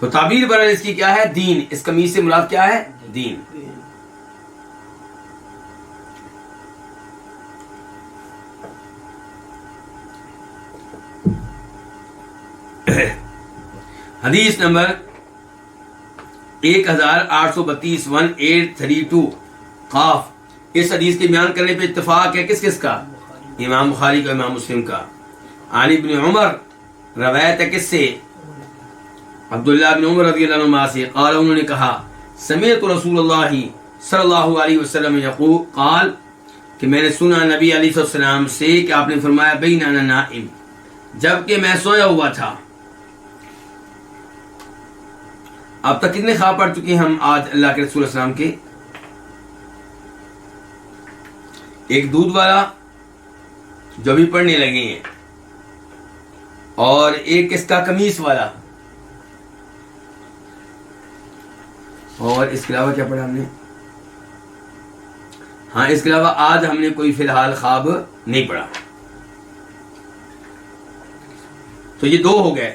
Speaker 1: تو تعبیر برابر اس کی کیا ہے؟ دین. اس قمیص سے مراد کیا ہے؟ دین. حدیث نمبر 1832 1832 قاف. اس حدیث کے بیان کرنے پہ اتفاق ہے کس کس کا؟ امام بخاری کا، امام مسلم کا. عن ابن عمر، روایت ہے کس سے؟ عبداللہ بن عمر رضی اللہ عنہ سے. قال، انہوں نے کہا سمعت رسول اللہ صلی اللہ علیہ وسلم یقول، قال کہ میں نے سنا نبی علیہ السلام سے کہ آپ نے فرمایا بین انا نائم، جب کہ میں سویا ہوا تھا. اب تک کتنے خواب پڑھ چکے ہیں ہم آج اللہ کے رسول السلام کے؟ ایک دودھ والا جو بھی پڑھنے لگے ہیں، اور ایک اس کا قمیص والا، اور اس کے علاوہ کیا پڑھا ہم نے؟ ہاں اس کے علاوہ آج ہم نے کوئی فی الحال خواب نہیں پڑھا. تو یہ 2 ہو گئے،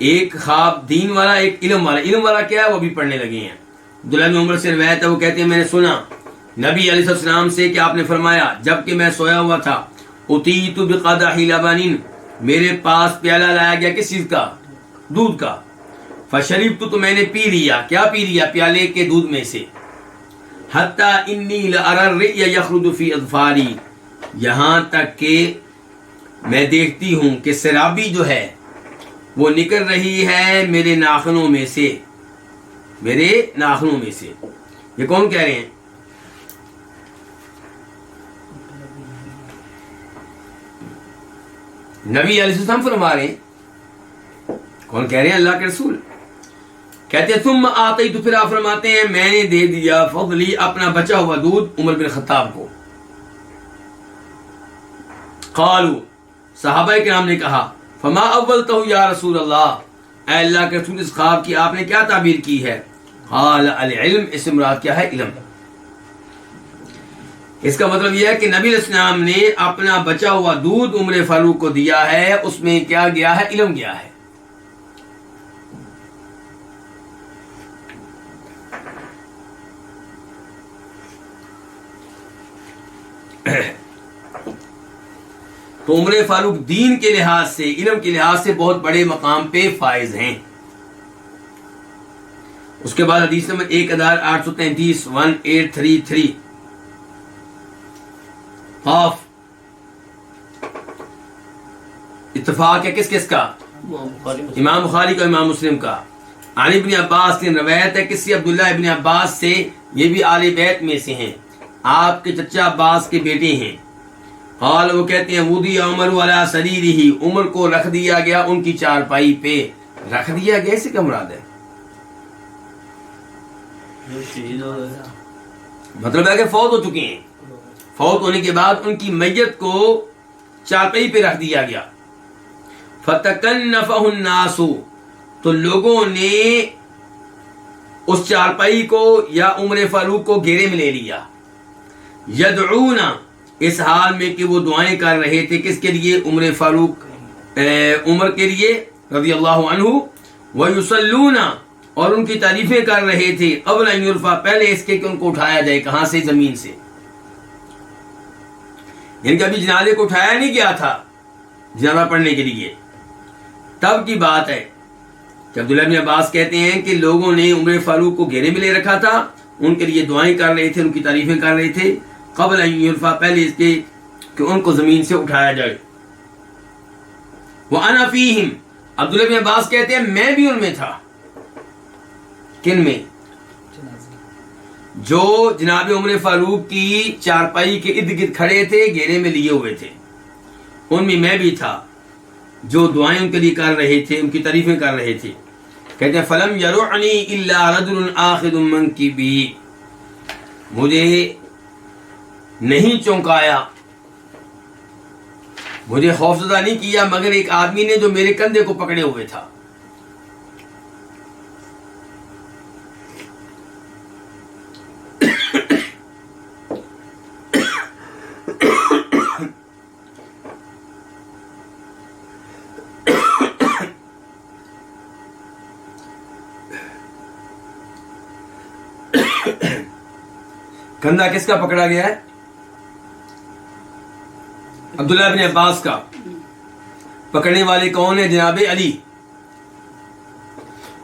Speaker 1: ایک خواب دین والا، ایک علم والا. علم والا کیا ہے؟ وہ بھی پڑھنے لگے ہیں. عبداللہ بن عمر سے روایت ہے، وہ کہتے ہیں میں نے سنا نبی علیہ السلام سے کہ آپ نے فرمایا جب کہ میں سویا ہوا تھا، اتیت بقدح لبن، میرے پاس پیالہ لایا گیا کس چیز کا؟ دودھ کا. فشربت، تو میں نے پی لیا. کیا پی لیا؟ پیالے کے دودھ میں سے. حتی انی لأری الرئی یخرج فی اظفاری، یہاں تک کہ میں دیکھتی ہوں کہ سرابی جو ہے وہ نکل رہی ہے میرے ناخنوں میں سے، میرے ناخنوں میں سے۔ یہ کون کہہ رہے ہیں؟ نبی علیہ السلام فرما رہے ہیں۔ کون کہہ رہے ہیں؟ اللہ کے رسول کہتے ہیں ثم آتیت، پھر آپ فرماتے ہیں میں نے دے دیا فضلی، اپنا بچا ہوا دودھ عمر بن خطاب کو۔ قالوا، صحابہ کرام نے کہا فما اولتہ یا رسول اللہ، اے اللہ کے رسول اس خواب کی آپ نے کیا تعبیر کی ہے؟ قال العلم، اس سے مراد کیا ہے؟ علم۔ اس کا مطلب یہ ہے کہ نبی علیہ السلام نے اپنا بچا ہوا دودھ عمر فاروق کو دیا ہے، اس میں کیا گیا ہے؟ علم گیا ہے۔ تو عمر فاروق دین کے لحاظ سے، علم کے لحاظ سے بہت بڑے مقام پہ فائز ہیں۔ اس کے بعد حدیث نمبر 1833 1833 قاف، اتفاق ہے کس کس کا؟ امام بخاری کا، امام مسلم کا۔ عن ابن عباس کی روایت ہے، کسی عبداللہ ابن عباس سے، یہ بھی آل بیت میں سے ہیں، آپ کے چچا عباس کے بیٹے ہیں۔ قال، وہ کہتے ہیں وضی عمر علی سریرہ، عمر کو رکھ دیا گیا ان کی چارپائی پہ۔ رکھ دیا گیا، اس سے کیا مراد ہے؟ مطلب ہے کہ فوت ہو چکے ہیں، فوت ہونے کے بعد ان کی میت کو چارپائی پہ رکھ دیا گیا۔ فتکنفہ الناس، تو لوگوں نے اس چارپائی کو یا عمر فاروق کو گھیرے میں لے لیا۔ یدعون، اس حال میں کہ وہ دعائیں کر رہے تھے، کس کے لیے؟ عمر فاروق، عمر کے لیے رضی اللہ عنہ۔ ویصلون، اور ان کی تعریفیں کر رہے تھے، قبل ان یرفع، پہلے اس کے کہ ان کو اٹھایا جائے۔ کہاں سے؟ زمین سے۔ یعنی کہ ابھی جنازے کو اٹھایا نہیں گیا تھا جنازہ پڑھنے کے لیے، تب کی بات ہے کہ عبداللہ بن عباس کہتے ہیں کہ لوگوں نے عمر فاروق کو گھیرے میں لے رکھا تھا، ان کے لیے دعائیں کر رہے تھے، ان کی تعریفیں کر رہے تھے، قبل ان یرفع، پہلے اس کے کہ ان کو زمین سے اٹھایا جائے۔ وَأَنَا فِيهِمْ، عبداللہ بن عباس کہتے ہیں میں بھی ان میں تھا۔ کن میں؟ جو جناب عمر فاروق کی چارپائی کے ارد گرد کھڑے تھے، گھیرے میں لیے ہوئے تھے، ان میں بھی تھا، جو دعائیں ان کے لیے کر رہے تھے، ان کی تعریفیں کر رہے تھے۔ کہتے ہیں فَلَمْ يَرُعْنِي إِلَّا رَجُلٌ آخِذٌ مَنْكِبِهِ، مجھے نہیں چونکایا، مجھے خوفزدہ نہیں کیا مگر ایک آدمی نے جو میرے کندھے کو پکڑے ہوئے تھا۔ کندھا کس کا پکڑا گیا ہے؟ عبداللہ بن عباس کا۔ پکڑنے والے کون ہیں؟ جناب علی۔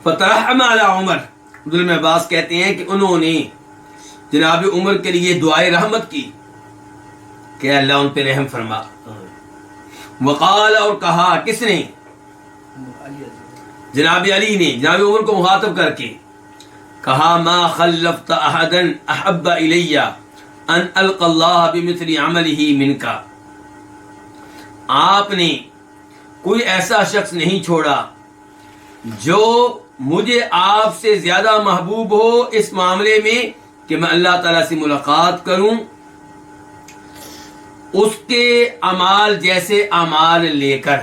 Speaker 1: فترحم علی عمر، عبداللہ بن عباس کہتے ہیں کہ انہوں نے جناب عمر کے لیے دعائے رحمت کی کہ اللہ ان پہ رحم فرما۔ وقال، اور کہا، کس نے؟ جناب علی نے جناب عمر کو مخاطب کر کے کہا ما خلفت احدا احب الی ان القى اللہ بمثل عملہ منک، آپ نے کوئی ایسا شخص نہیں چھوڑا جو مجھے آپ سے زیادہ محبوب ہو اس معاملے میں کہ میں اللہ تعالیٰ سے ملاقات کروں اس کے اعمال جیسے اعمال لے کر۔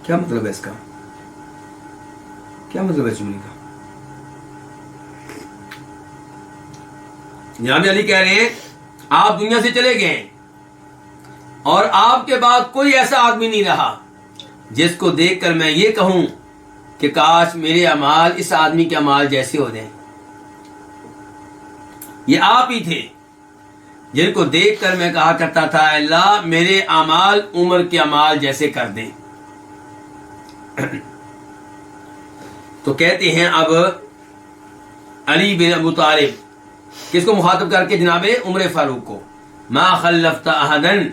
Speaker 1: کیا مطلب ہے اس کا؟ کیا مطلب ہے جملے کا؟ جناب علی کہہ رہے ہیں آپ دنیا سے چلے گئے اور آپ کے بعد کوئی ایسا آدمی نہیں رہا جس کو دیکھ کر میں یہ کہوں کہ کاش میرے اعمال اس آدمی کے اعمال جیسے ہو جائیں۔ یہ آپ ہی تھے جن کو دیکھ کر میں کہا کرتا تھا اللہ میرے اعمال عمر کے اعمال جیسے کر دیں۔ تو کہتے ہیں اب علی بن ابو طالب، کس کو مخاطب کر کے؟ جناب عمر فاروق کو. ما خلفت احدن،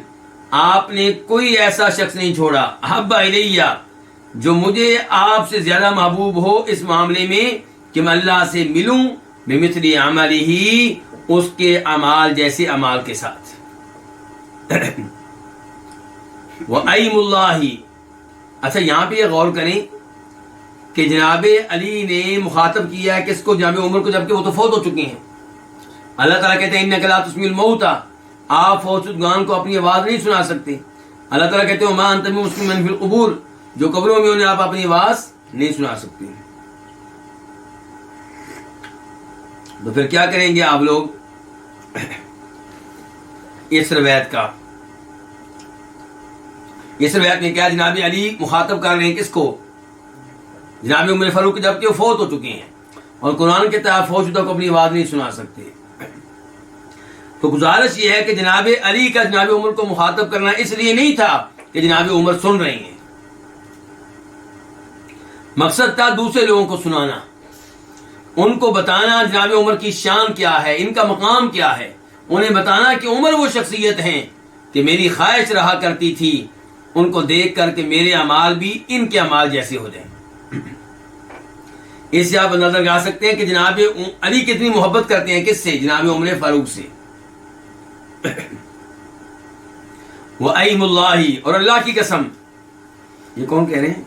Speaker 1: آپ نے کوئی ایسا شخص نہیں چھوڑا، احب الیہ، جو مجھے آپ سے زیادہ محبوب ہو اس معاملے میں کہ میں اللہ سے ملوں، بمثل عملہ، اس کے اعمال جیسے اعمال کے ساتھ. وَأَيْمُ اللَّهِ، اچھا یہاں پہ یہ غور کریں کہ جناب علی نے مخاطب کیا ہے کس کو؟ جناب عمر کو، جبکہ وہ تو فوت ہو چکے ہیں. اللہ تعالیٰ کہتے ہیں اِنَّكَ لَا تُسْمِعُ الْمَوْتَىٰ، آپ فوت شدگان کو اپنی آواز نہیں سنا سکتے. اللہ تعالیٰ کہتے ہیں وَمَا أَنْتَ بِمُسْمِعٍ مَّن فِي الْقُبُورِ، جو قبروں میں انہیں آپ اپنی آواز نہیں سنا سکتے. تو پھر کیا کریں گے آپ لوگ اس روایت کا؟ اس روایت میں کیا جناب علی مخاطب کر رہے ہیں کس کو؟ جناب عمر فاروق، جبکہ وہ فوت ہو چکے ہیں، اور قرآن کے تحت فوت شدہ کو اپنی آواز نہیں سنا سکتے. تو گزارش یہ ہے کہ جناب علی کا جناب عمر کو مخاطب کرنا اس لیے نہیں تھا کہ جناب عمر سن رہے ہیں، مقصد تھا دوسرے لوگوں کو سنانا، ان کو بتانا جناب عمر کی شان کیا ہے، ان کا مقام کیا ہے، انہیں بتانا کہ عمر وہ شخصیت ہیں کہ میری خواہش رہا کرتی تھی ان کو دیکھ کر کہ میرے اعمال بھی ان کے اعمال جیسے ہو جائیں. اس سے آپ اندازہ لگا سکتے ہیں کہ جناب علی کتنی محبت کرتے ہیں کس سے؟ جناب عمر فاروق سے. وَأَيْمُ اللَّهِ، اور اللہ کی قسم. یہ کون کہہ رہے ہیں؟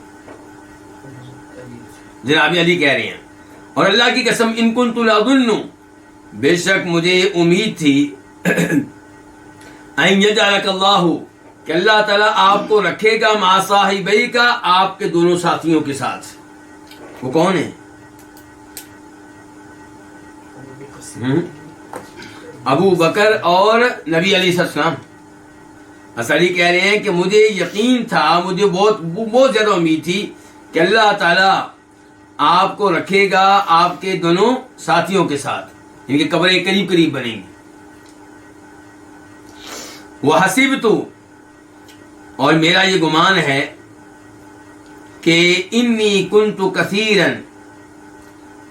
Speaker 1: جناب علی کہہ رہے ہیں، اور اللہ کی قسم ان كنت لأظن، بے شک مجھے امید تھی، ان يجعلك اللہ، کہ اللہ تعالیٰ آپ کو رکھے گا مع صاحبیک، آپ کے دونوں ساتھیوں کے ساتھ. وہ کون ہیں؟ ابو بکر اور نبی علیہ السلام. علی کہہ رہے ہیں کہ مجھے یقین تھا، مجھے بہت زیادہ امید تھی کہ اللہ تعالیٰ آپ کو رکھے گا آپ کے دونوں ساتھیوں کے ساتھ، ان کی قبریں قریب قریب بنیں گی. وحسبت، اور میرا یہ گمان ہے کہ انی کنت کثیرا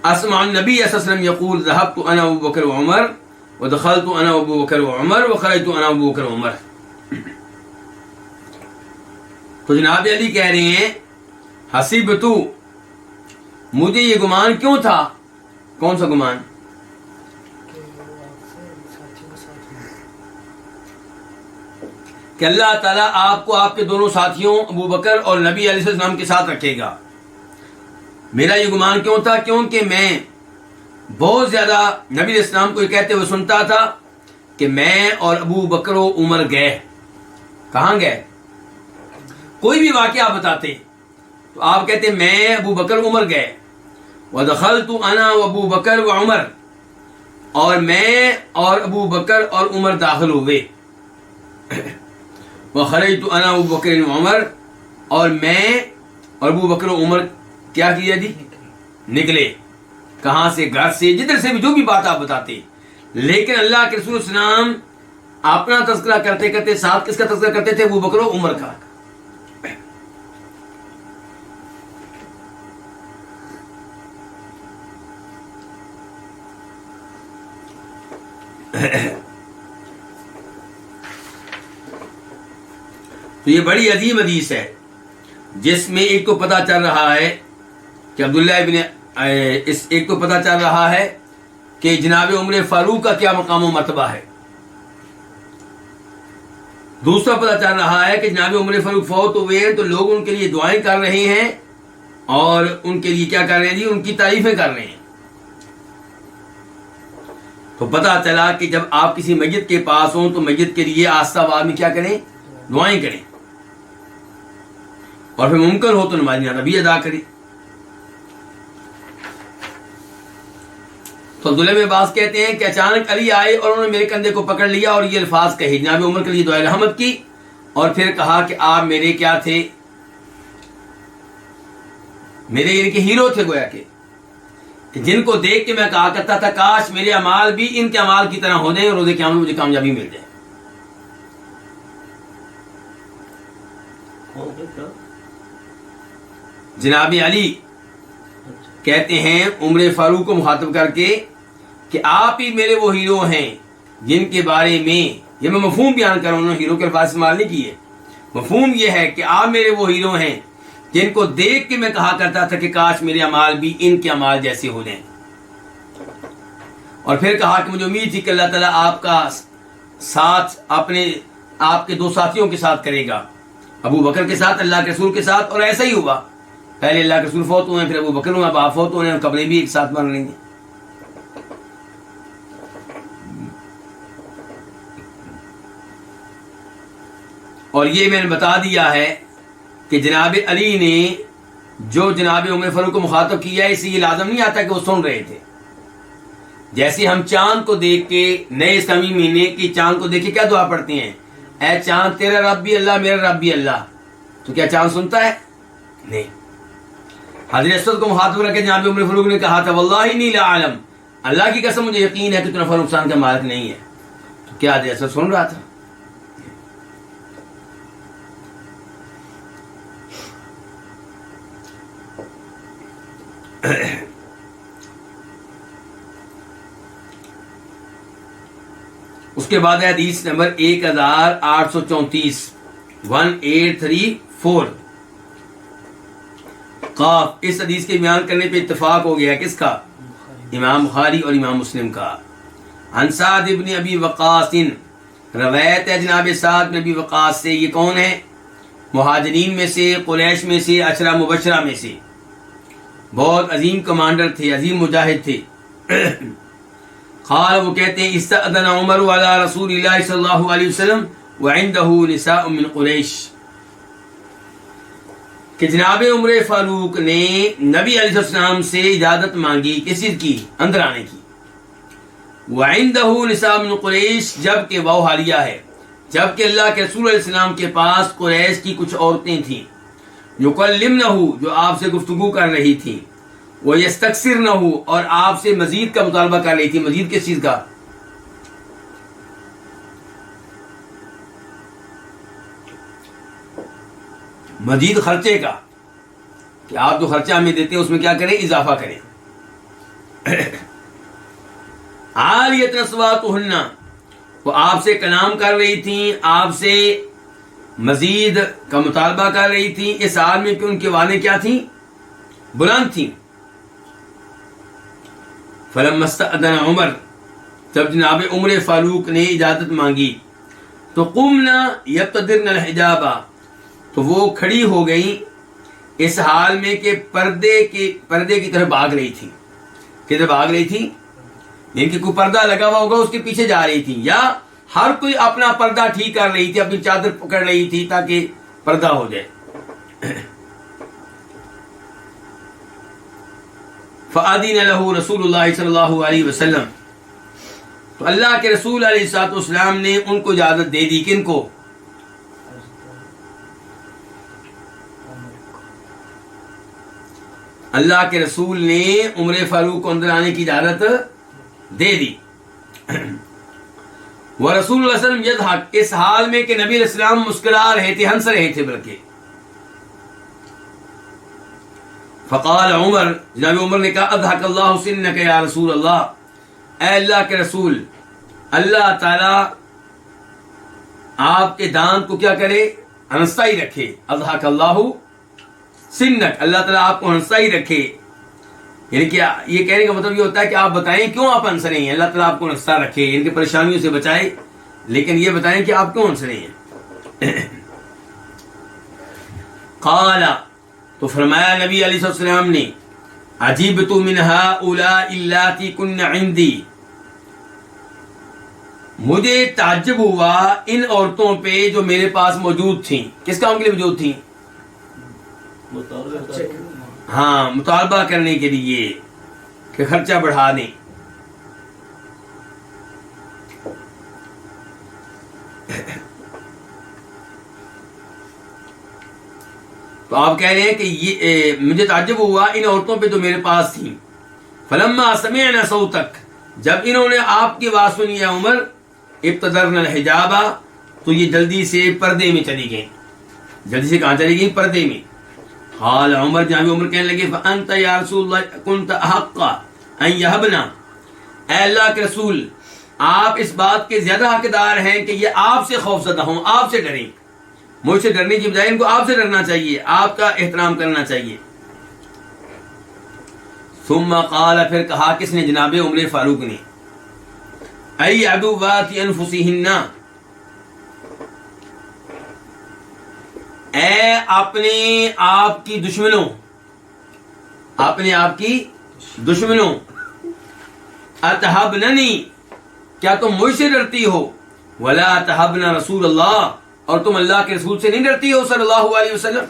Speaker 1: اسمع النبی صلی اللہ علیہ وسلم یقول ذهبت انا ابو بکر وعمر ودخلت انا ابو بکر وعمر وخرجت انا ابو بکر وعمر. تو جناب علی کہہ رہے ہیں حسبت، مجھے یہ گمان کیوں تھا؟ کون سا گمان؟ کہ اللہ تعالیٰ آپ کو آپ کے دونوں ساتھیوں ابو بکر اور نبی علیہ السلام کے ساتھ رکھے گا. میرا یہ گمان کیوں تھا؟ کیونکہ میں بہت زیادہ نبی علیہ السلام کو یہ کہتے ہوئے سنتا تھا کہ میں اور ابو بکر و عمر گئے. کہاں گئے؟ کوئی بھی واقعہ آپ بتاتے تو آپ کہتے میں ابو بکر عمر گئے. ودخلت انا ابو بکر و عمر، اور میں اور ابو بکر اور عمر داخل ہوئے. وخرجت انا ابو بکر و عمر، اور میں اور ابو بکر و عمر کیا کیا جی؟ نکلے. کہاں سے؟ گھر سے، جدھر سے بھی، جو بھی بات آپ بتاتے. لیکن اللہ کے رسول السلام اپنا تذکرہ کرتے کرتے ساتھ کس کا تذکرہ کرتے تھے؟ ابو بکر و عمر کا. تو یہ بڑی عظیم حدیث ہے جس میں ایک تو پتہ چل رہا ہے کہ عبداللہ ابن ایک تو پتہ چل رہا ہے کہ جناب عمر فاروق کا کیا مقام و مرتبہ ہے. دوسرا پتہ چل رہا ہے کہ جناب عمر فاروق فوت ہوئے ہیں تو لوگ ان کے لیے دعائیں کر رہے ہیں اور ان کے لیے کیا کر رہے ہیں جی؟ ان کی تعریفیں کر رہے ہیں. تو پتہ چلا کہ جب آپ کسی میت کے پاس ہوں تو میت کے لیے آستہ آباد میں کیا کریں؟ دعائیں کریں، اور پھر ممکن ہو تو نماز جنازہ بھی ادا کریں. تو عبداللہ بن عباس کہتے ہیں کہ اچانک علی آئے اور انہوں نے میرے کندھے کو پکڑ لیا اور یہ الفاظ کہے، جناب عمر کے لیے دعائے رحمت کی، اور پھر کہا کہ آپ میرے کیا تھے؟ میرے ان کے ہیرو تھے، گویا کہ جن کو دیکھ کے میں کہا کرتا تھا کاش میرے اعمال بھی ان کے اعمال کی طرح ہو جائیں اور روز قیامت میں مجھے کامیابی مل جائے. جناب علی کہتے ہیں عمر فاروق کو مخاطب کر کے کہ آپ ہی میرے وہ ہیرو ہیں جن کے بارے میں، یہ میں مفہوم بیان کر رہا ہوں، ہیرو کے الفاظ استعمال نہیں کیے، مفہوم یہ ہے کہ آپ میرے وہ ہیرو ہیں جن کو دیکھ کے میں کہا کرتا تھا کہ کاش میرے اعمال بھی ان کے اعمال جیسے ہو جائیں۔ اور پھر کہا کہ مجھے امید تھی کہ اللہ تعالیٰ آپ کا ساتھ آپ کے دو ساتھیوں کے ساتھ کرے گا، ابو بکر کے ساتھ، اللہ کے رسول کے ساتھ، اور ایسا ہی ہوا۔ پہلے اللہ کے رسول فوت ہوئے، پھر ابو بکر ہوئے، اب آپ فوت ہوئے ہیں، اور قبریں بھی ایک ساتھ بن رہی ہیں۔ اور یہ میں نے بتا دیا ہے کہ جناب علی نے جو جناب عمر فاروق کو مخاطب کیا ہے، اس سے یہ لازم نہیں آتا کہ وہ سن رہے تھے۔ جیسے ہم چاند کو دیکھ کے، نئے اسلامی مہینے کی چاند کو دیکھ کے کیا دعا پڑھتے ہیں؟ اے چاند تیرا رب بھی اللہ، میرا رب بھی اللہ۔ تو کیا چاند سنتا ہے؟ نہیں۔ حضرت اسود کو مخاطب رکھ کے جناب عمر فاروق نے کہا تھا واللہ انی لا اعلم، اللہ کی قسم مجھے یقین ہے کہ تو نفع نقصان کا مالک نہیں ہے۔ تو کیا حضرت اسود سن رہا تھا؟ اس کے بعد ہے حدیث نمبر 1834 1834 قاف۔ اس حدیث کے بیان کرنے پہ اتفاق ہو گیا کس کا؟ امام بخاری اور امام مسلم کا۔ عن سعد ابن ابی وقاص، روایت ہے جناب سعد بن ابی وقاص سے۔ یہ کون ہے؟ مہاجرین میں سے، قریش میں سے، عشرہ مبشرہ میں سے، بہت عظیم کمانڈر تھے، عظیم مجاہد تھے۔ قال، وہ کہتے ہیں استأذن عمر علی رسول اللہ صلی اللہ علیہ وسلم وعنده نساء من قریش، کہ جناب عمر فاروق نے نبی علیہ السلام سے اجازت مانگی کس چیز کی؟ اندر آنے کی۔ وعنده نساء من قریش، جب کہ وہ حالیہ ہے، جب کہ اللہ کے رسول علیہ السلام کے پاس قریش کی کچھ عورتیں تھیں، یکلمنہ، جو آپ سے گفتگو کر رہی تھیں، وَيَسْتَكْثِرْنَهُ، اور آپ سے مزید کا مطالبہ کر رہی تھی۔ مزید کس چیز کا؟ مزید خرچے کا، کہ آپ جو خرچہ ہمیں دیتے ہیں اس میں کیا کریں؟ اضافہ کریں۔ عالیۃ اصواتہن، وہ آپ سے کلام کر رہی تھیں، آپ سے مزید کا مطالبہ کر رہی تھیں، اس حال میں کہ ان کی آوازیں کیا تھیں؟ بلند تھیں۔ فلما استأذن عمر، جب جناب عمر فاروق نے اجازت مانگی، تو قمنا یبتدرن الحجاب، تو وہ کھڑی ہو گئی اس حال میں کہ پردے کی طرف بھاگ رہی تھی۔ کدھر بھاگ رہی تھی؟ یعنی کہ کوئی پردہ لگا ہوا ہوگا اس کے پیچھے جا رہی تھی، یا ہر کوئی اپنا پردہ ٹھیک کر رہی تھی، اپنی چادر پکڑ رہی تھی تاکہ پردہ ہو جائے۔ فأذن له رسول اللہ صلی اللہ علیہ وسلم، تو اللہ کے رسول علیہ الصلوۃ والسلام نے ان کو اجازت دے دی۔ کن کو؟ اللہ کے رسول نے عمر فاروق کو اندر آنے کی اجازت دے دی۔ ورسول اللہ صلی اللہ علیہ وسلم یضحک، اس حال میں کہ نبی علیہ السلام مسکرا رہے تھے، ہنس رہے تھے بلکہ۔ فقال عمر، جناب عمر نے کہا اضحک اللہ سنک یا رسول اللہ، اے اللہ کے رسول، اللہ تعالیٰ آپ کے دانت کو کیا کرے؟ ہنستا ہی رکھے۔ اضحک اللہ سنک، اللہ تعالیٰ آپ کو ہنستا ہی رکھے۔ یعنی کہ یہ کہنے کا مطلب یہ ہوتا ہے کہ آپ بتائیں کیوں آپ ہنس رہے ہیں، اللہ تعالیٰ آپ کو ہنستا رکھے، ان کی پریشانیوں سے بچائے، لیکن یہ بتائیں کہ آپ کیوں ہنس رہے ہیں۔ قال، تو فرمایا نبی علیہ السلام نے، عجبت من هؤلاء اللاتي كن عندي، مجھے تعجب ہوا ان عورتوں پہ جو میرے پاس موجود تھیں۔ کس کام کے لیے موجود تھیں؟ ہاں، مطالبہ کرنے کے لیے کہ خرچہ بڑھا دیں۔ تو آپ کہہ رہے ہیں کہ یہ مجھے تعجب ہوا ان عورتوں پہ جو میرے پاس تھیں۔ فلما سمعنا صوتک، جب انہوں نے آپ کی آواز سنی ہے عمر، ابتدرن الحجاب، تو یہ جلدی سے پردے میں چلی گئیں۔ جلدی سے کہاں چلی گئیں؟ پردے میں۔ قال عمر، جناب عمر کہنے لگے فانت یا رسول اللہ کنت احق ان یہبنا، اے اللہ کے رسول آپ اس بات کے زیادہ حقدار ہیں کہ یہ آپ سے خوف زدہ ہوں، آپ سے ڈریں، مجھ سے ڈرنے کی بجائے ان کو آپ سے ڈرنا چاہیے، آپ کا احترام کرنا چاہیے۔ ثم قال، پھر کہا کس نے؟ جناب عمر فاروق نے، ای عدوات انفسہن، اے اپنے آپ کی دشمنوں، اپنے آپ کی دشمنوں، اتحبننی، کیا تم مجھ سے ڈرتی ہو؟ ولا تحبن رسول اللہ، اور تم اللہ کے رسول سے نہیں ڈرتی ہو صلی اللہ علیہ وسلم۔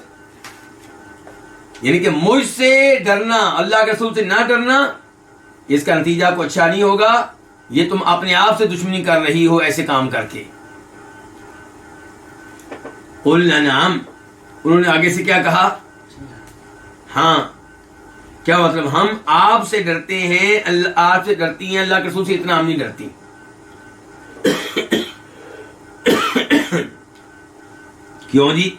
Speaker 1: یعنی کہ مجھ سے ڈرنا، اللہ کے رسول سے نہ ڈرنا، اس کا نتیجہ کو اچھا نہیں ہوگا، یہ تم اپنے آپ سے دشمنی کر رہی ہو ایسے کام کر کے۔ قلنا نعم، انہوں نے آگے سے کیا کہا؟ ہاں، کیا مطلب؟ ہم آپ سے ڈرتے ہیں، آپ سے ڈرتی ہیں، اللہ کے رسول سے اتنا ہم نہیں ڈرتی۔ کیوں جی؟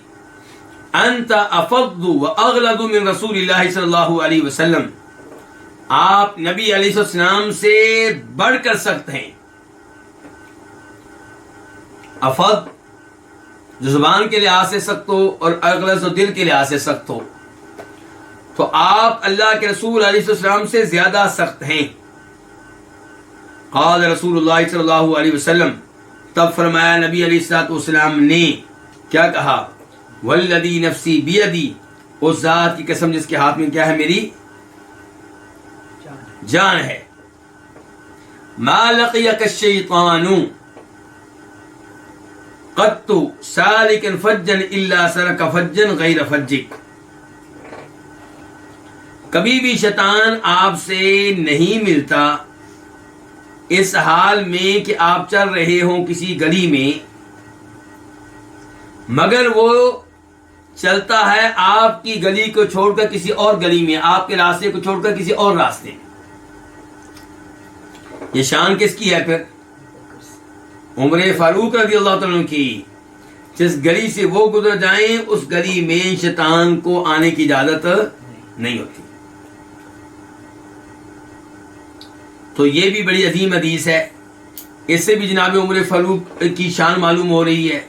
Speaker 1: انت افضل واغلظ من رسول اللہ صلی اللہ علیہ وسلم، آپ نبی علیہ السلام سے بڑھ کر سخت ہیں۔ افضل جو زبان کے لحاظ سے سخت ہو، اور اغلظ دل کے لحاظ سے سخت ہو، تو آپ اللہ کے رسول علیہ السلام سے زیادہ سخت ہیں۔ قال رسول اللہ صلی اللہ علیہ وسلم، تب فرمایا نبی علیہ السلام نے کیا کہا؟ والذی نفسی بیدی، اس ذات کی قسم جس کے ہاتھ میں کیا ہے؟ میری جان ہے۔ ما لقیک الشیطان قط سالکا فجا الا سلک فجا غیر فجک، کبھی بھی شیطان آپ سے نہیں ملتا اس حال میں کہ آپ چل رہے ہوں کسی گلی میں، مگر وہ چلتا ہے آپ کی گلی کو چھوڑ کر کسی اور گلی میں، آپ کے راستے کو چھوڑ کر کسی اور راستے میں۔ یہ شان کس کی ہے پھر؟ عمر فاروق رضی اللہ تعالیٰ عنہ کی۔ جس گلی سے وہ گزر جائیں اس گلی میں شیطان کو آنے کی اجازت نہیں ہوتی۔ تو یہ بھی بڑی عظیم حدیث ہے، اس سے بھی جناب عمر فاروق کی شان معلوم ہو رہی ہے۔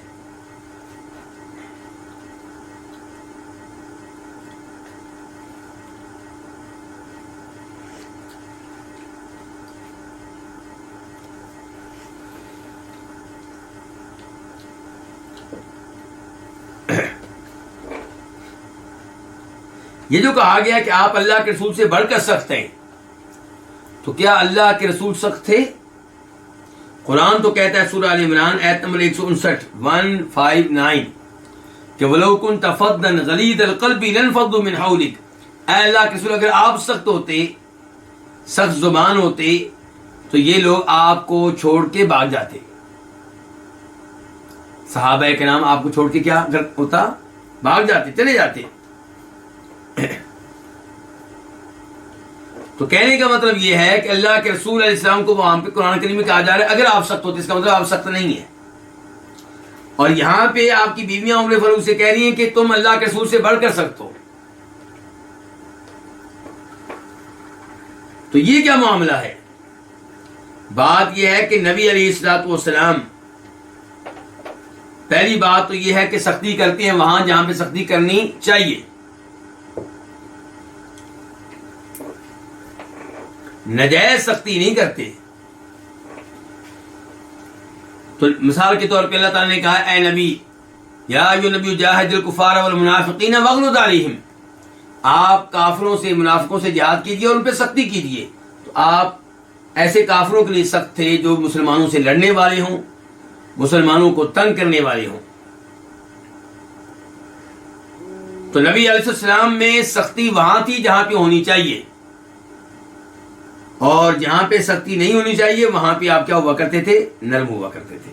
Speaker 1: یہ جو کہا گیا کہ آپ اللہ کے رسول سے بڑھ کر سخت ہیں، تو کیا اللہ کے رسول سخت تھے؟ قرآن تو کہتا ہے سورہ آل عمران آیت نمبر 159 کہ وَلَوْ كُنْتَ فَضًّا غَلِيظَ الْقَلْبِ لَانفَضُّوا مِنْ حَوْلِكَ، اے اللہ کے رسول اگر آپ سخت ہوتے، سخت زبان ہوتے، تو یہ لوگ آپ کو چھوڑ کے بھاگ جاتے۔ صحابہ کرام آپ کو چھوڑ کے کیا ہوتا؟ بھاگ جاتے، چلے جاتے۔ تو کہنے کا مطلب یہ ہے کہ اللہ کے رسول علیہ السلام کو وہاں پہ قرآن کریم میں کہا جا رہا ہے اگر آپ سخت ہوتے، اس کا مطلب آپ سخت نہیں ہیں۔ اور یہاں پہ آپ کی بیویاں عمر فاروق سے کہہ رہی ہیں کہ تم اللہ کے رسول سے بڑھ کر سخت ہو۔ تو یہ کیا معاملہ ہے؟ بات یہ ہے کہ نبی علیہ السلام پہلی بات تو یہ ہے کہ سختی کرتے ہیں وہاں جہاں پہ سختی کرنی چاہیے، نجائز سختی نہیں کرتے۔ تو مثال کے طور پہ اللہ تعالیٰ نے کہا اے نبی، یا ایھا النبی جاہد الکفار والمنافقین واغلظ علیہم، آپ کافروں سے، منافقوں سے جہاد کیجیے اور ان پہ سختی کیجیے۔ تو آپ ایسے کافروں کے لیے سخت تھے جو مسلمانوں سے لڑنے والے ہوں، مسلمانوں کو تنگ کرنے والے ہوں۔ تو نبی علیہ السلام میں سختی وہاں تھی جہاں پہ ہونی چاہیے، اور جہاں پہ سختی نہیں ہونی چاہیے وہاں پہ آپ کیا ہوا کرتے تھے؟ نرم ہوا کرتے تھے۔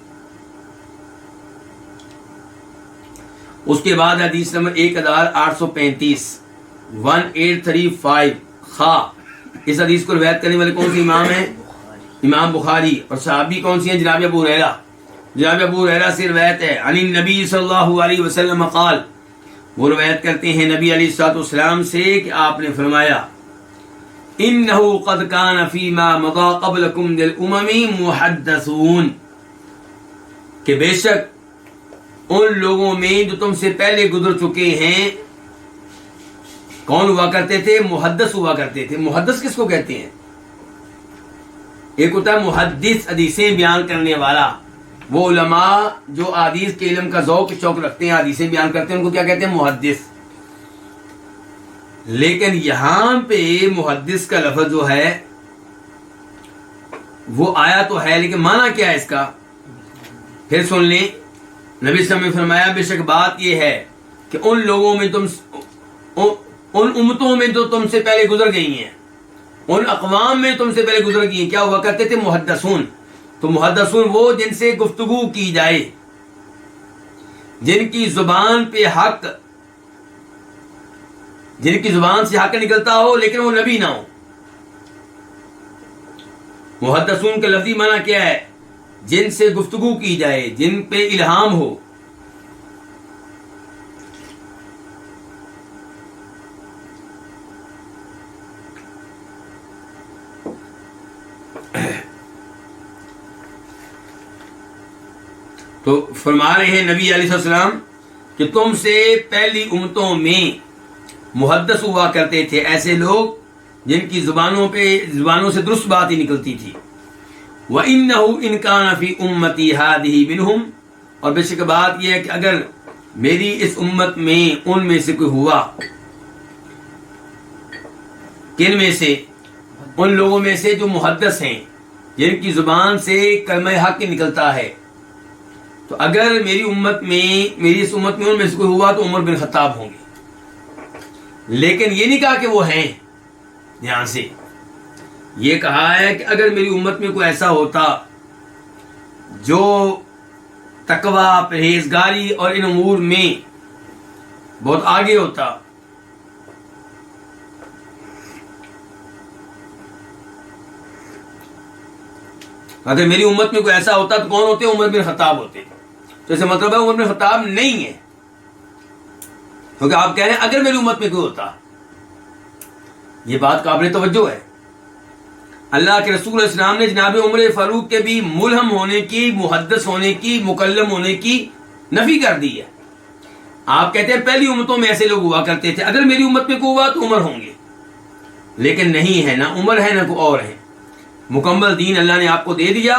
Speaker 1: اس کے بعد حدیث نمبر 1835 1835 خا، اس حدیث کو روایت کرنے والے کون سے امام ہیں؟ امام بخاری۔ اور صحابی کون سی ہیں؟ جناب ابو ہریرہ۔ جناب ابو ہریرہ سے روایت ہے عن النبی صلی اللہ علیہ وسلم قال وہ روایت کرتے ہیں نبی علیہ الصلوۃ والسلام سے کہ آپ نے فرمایا انه قد كان فيما مضى قبلكم من الامم محدثون، کہ بے شک ان لوگوں میں جو تم سے پہلے گزر چکے ہیں کون ہوا کرتے تھے؟ محدث ہوا کرتے تھے۔ محدث کس کو کہتے ہیں؟ ایک ہوتا ہے محدث، حدیثیں بیان کرنے والا، وہ علماء جو حدیث کے علم کا ذوق شوق رکھتے ہیں، حدیثیں بیان کرتے ہیں، ان کو کیا کہتے ہیں؟ محدث۔ لیکن یہاں پہ محدث کا لفظ جو ہے وہ آیا تو ہے، لیکن معنی کیا ہے اس کا؟ پھر سن لیں، نبی صلی اللہ علیہ وسلم نے فرمایا بے شک بات یہ ہے کہ ان لوگوں میں ان امتوں میں جو تم سے پہلے گزر گئی ہیں، ان اقوام میں تم سے پہلے گزر گئی ہیں، کیا ہوا کرتے تھے؟ محدثون۔ تو محدثون وہ جن سے گفتگو کی جائے، جن کی زبان پہ حق، جن کی زبان سے حق نکلتا ہو لیکن وہ نبی نہ ہو۔ محدثون کا لفظی معنی کیا ہے؟ جن سے گفتگو کی جائے، جن پہ الہام ہو۔ تو فرما رہے ہیں نبی علیہ السلام کہ تم سے پہلی امتوں میں محدث ہوا کرتے تھے، ایسے لوگ جن کی زبانوں سے درست بات ہی نکلتی تھی۔ وَإِنَّهُ إِنْ كَانَ فِي أُمَّتِي هَٰذِهِ مِنْهُمْ، اور بے شک بات یہ ہے کہ اگر میری اس امت میں ان میں سے کوئی ہوا، کن میں سے؟ ان لوگوں میں سے جو محدث ہیں، جن کی زبان سے کلمہ حق نکلتا ہے، تو اگر میری اس امت میں ان میں سے کوئی ہوا تو عمر بن خطاب ہوں گے۔ لیکن یہ نہیں کہا کہ وہ ہیں، یہاں سے یہ کہا ہے کہ اگر میری امت میں کوئی ایسا ہوتا جو تقوی، پرہیزگاری اور ان امور میں بہت آگے ہوتا، اگر میری امت میں کوئی ایسا ہوتا تو کون ہوتے؟ عمر بن خطاب ہوتے۔ تو اسے مطلب ہے عمر بن خطاب نہیں ہے، کیونکہ آپ کہہ رہے ہیں اگر میری امت میں کوئی ہوتا۔ یہ بات قابل توجہ ہے۔ اللہ کے رسول علیہ السلام نے جناب عمر فاروق کے بھی ملہم ہونے کی، محدث ہونے کی، مکلم ہونے کی نفی کر دی ہے۔ آپ کہتے ہیں پہلی امتوں میں ایسے لوگ ہوا کرتے تھے، اگر میری امت میں کوئی ہوا تو عمر ہوں گے، لیکن نہیں ہے، نہ عمر ہے نہ کوئی اور ہے۔ مکمل دین اللہ نے آپ کو دے دیا،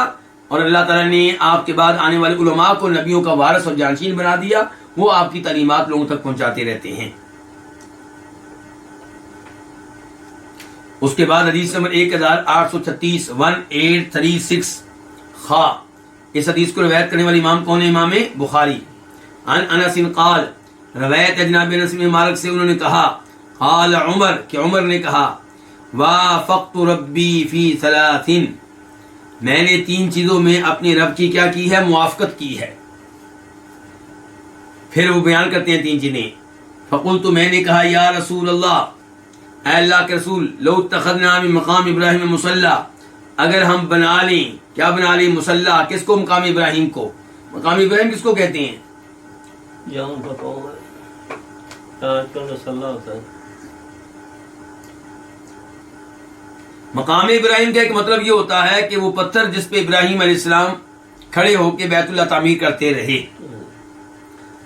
Speaker 1: اور اللہ تعالیٰ نے آپ کے بعد آنے والے علماء کو نبیوں کا وارث اور جانشین بنا دیا، وہ آپ کی تعلیمات لوگوں تک پہنچاتے رہتے ہیں۔ اس کے بعد حدیث نمبر 1836 1836 خا، اس حدیث کو روایت کرنے والی امام کون ہے؟ امام بخاری۔ عن انس قال، روایت ہے جناب انس بن مالک سے، انہوں نے کہا قال عمر، کہ عمر نے کہا وافقت ربی فی ثلاث، میں نے 3 چیزوں میں اپنے رب کی کیا کی ہے؟ موافقت کی ہے۔ پھر وہ بیان کرتے ہیں 3 چیزیں۔ فقلت، میں نے کہا یا رسول اللہ، اے اللہ کے رسول، لو اتخذنا من مقام ابراہیم مصلی، اگر ہم بنا لیں، کیا بنا لیں؟ مصلی، کس کو؟ مقام ابراہیم کو۔ مقام ابراہیم کس کو کہتے ہیں؟ مقام ابراہیم کا ایک مطلب یہ ہوتا ہے کہ وہ پتھر جس پہ ابراہیم علیہ السلام کھڑے ہو کے بیت اللہ تعمیر کرتے رہے،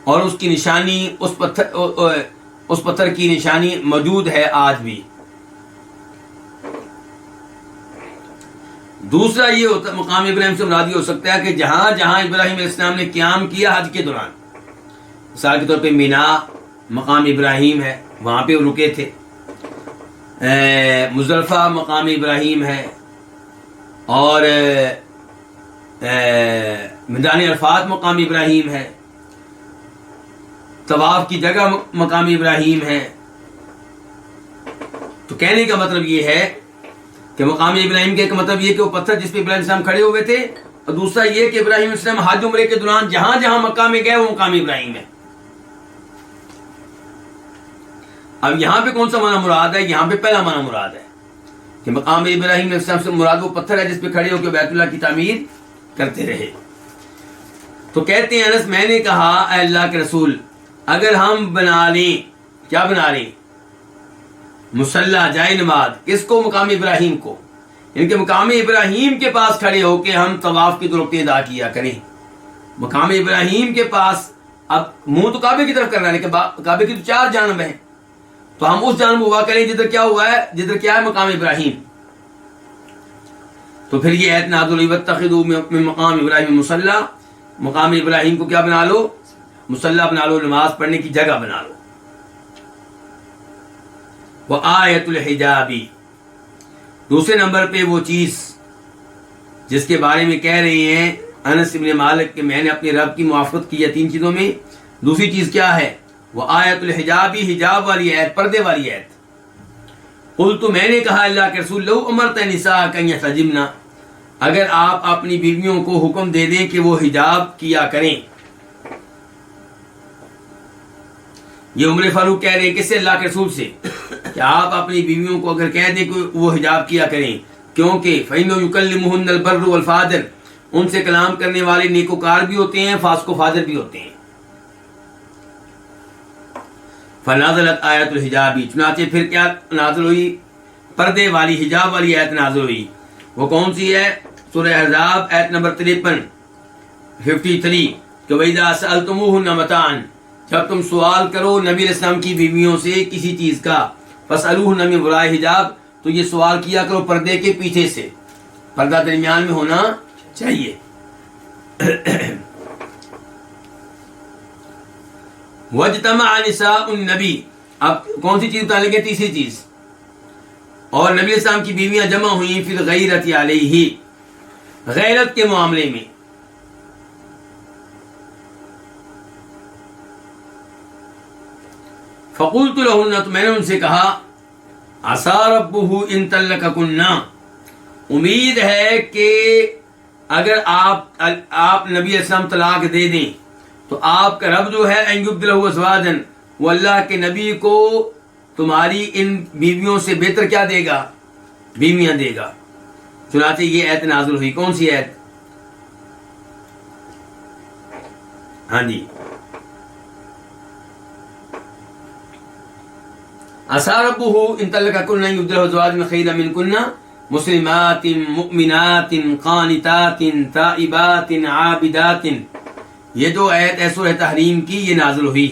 Speaker 1: اور اس کی نشانی، اس پتھر کی نشانی موجود ہے آج بھی۔ دوسرا یہ ہوتا، مقام ابراہیم سے مراد یہ ہو سکتا ہے کہ جہاں جہاں ابراہیم علیہ السلام نے قیام کیا حج کے دوران، مثال کے طور پہ مینا مقام ابراہیم ہے، وہاں پہ وہ رکے تھے۔ مزدلفہ مقام ابراہیم ہے، اور میدان عرفات مقام ابراہیم ہے، طواف کی جگہ مقام ابراہیم ہے۔ تو کہنے کا مطلب یہ ہے کہ مقام ابراہیم کا ایک مطلب یہ کہ وہ پتھر جس پہ ابراہیم السلام کھڑے ہوئے تھے، اور دوسرا یہ کہ ابراہیم السلام حج عمرے کے دوران جہاں جہاں مکہ میں گئے وہ مقام ابراہیم ہے۔ اب یہاں پہ کون سا معنی مراد ہے؟ یہاں پہ پہلا معنی مراد ہے کہ مقام ابراہیم علیہ السلام سے مراد وہ پتھر ہے جس پہ کھڑے ہو کے بیت اللہ کی تعمیر کرتے رہے۔ تو کہتے ہیں انس، میں نے کہا اے اللہ کے رسول، اگر ہم بنا لیں، کیا بنا لیں؟ مصلی، جائے نماز، کس کو؟ مقام ابراہیم کو، ان کے مقام ابراہیم کے پاس کھڑے ہو کے ہم طواف کی رکعتیں ادا کیا کریں۔ مقام ابراہیم کے پاس، اب منہ تو کعبے کی طرف کرنا ہے، لیکن کعبے کی تو 4 جانب ہیں، تو ہم اس جانب ہوا کریں جدھر کیا ہوا ہے، جدھر کیا ہے مقام ابراہیم۔ تو پھر یہ ایت نازل ہوئی واتخذوا من مقام ابراہیم مصلی، مقام ابراہیم کو کیا بنا لو؟ مصلی بنا لو، نماز پڑھنے کی جگہ بنا لو۔ وآیت الحجاب، دوسرے نمبر پہ وہ چیز جس کے بارے میں کہہ رہے ہیں انس بن مالک کہ میں نے اپنے رب کی موافقت کی ہے 3 چیزوں میں، دوسری چیز کیا ہے؟ وآیت الحجاب، حجاب والی آیت، پردے والی آیت۔ قلت، میں نے کہا اللہ کے رسول، لو امرت النساء ان یحتجبن، اگر آپ اپنی بیویوں کو حکم دے دیں کہ وہ حجاب کیا کریں۔ یہ عمر فاروق کہہ رہے ہیں کس سے؟ اللہ کے رسول سے، کہ آپ اپنی بیویوں کو اگر کہہ دیں کہ وہ حجاب کیا کریں، کیونکہ فإنه يكلمهن البر والفاجر، ان سے کلام کرنے والے نیکوکار بھی ہوتے ہیں، فاسق و فاجر بھی ہوتے ہیں۔ فنازلت آیت الحجاب، چنانچہ پھر کیا نازل ہوئی؟ پردے والی، حجاب والی آیت نازل ہوئی۔ وہ کون سی ہے؟ سورہ احزاب آیت نمبر 53 کہ وَإِذَا سَأَلْتُمُوهُنَّ مَتَاعًا، جب تم سوال کرو نبی علیہ السلام کی بیویوں سے کسی چیز کا، فَاسْأَلُوهُنَّ مِن وَرَاءِ حجاب، تو یہ سوال کیا کرو پردے کے پیچھے سے، پردہ درمیان میں ہونا چاہیے۔ وَاجْتَمَعَ نِسَاءُ النَّبِي، اب کون سی چیز بتا لیں گے؟ تیسری چیز، اور نبی علیہ السلام کی بیویاں جمع ہوئیں فی الغیرۃ علیہ، غیرت کے معاملے میں۔ فقلت لهن، تو میں نے ان سے کہا، عسى ربه ان طلقكن، امید ہے کہ اگر آپ نبی علیہ السلام طلاق دے دیں تو آپ کا رب جو ہے ان يبدله ازواجا، وہ اللہ کے نبی کو تمہاری ان بیویوں سے بہتر کیا دے گا؟ بیویاں دے گا۔ چنانچہ یہ آیت نازل ہوئی۔ کون سی آیت؟ ہاں جی، عسى ربه ان طلقكن ان يبدله ازواجا خيرا منكن مسلمات مؤمنات قانتات تائبات عابدات، یہ جو آیت ہے سورہ تحریم کی، یہ نازل ہوئی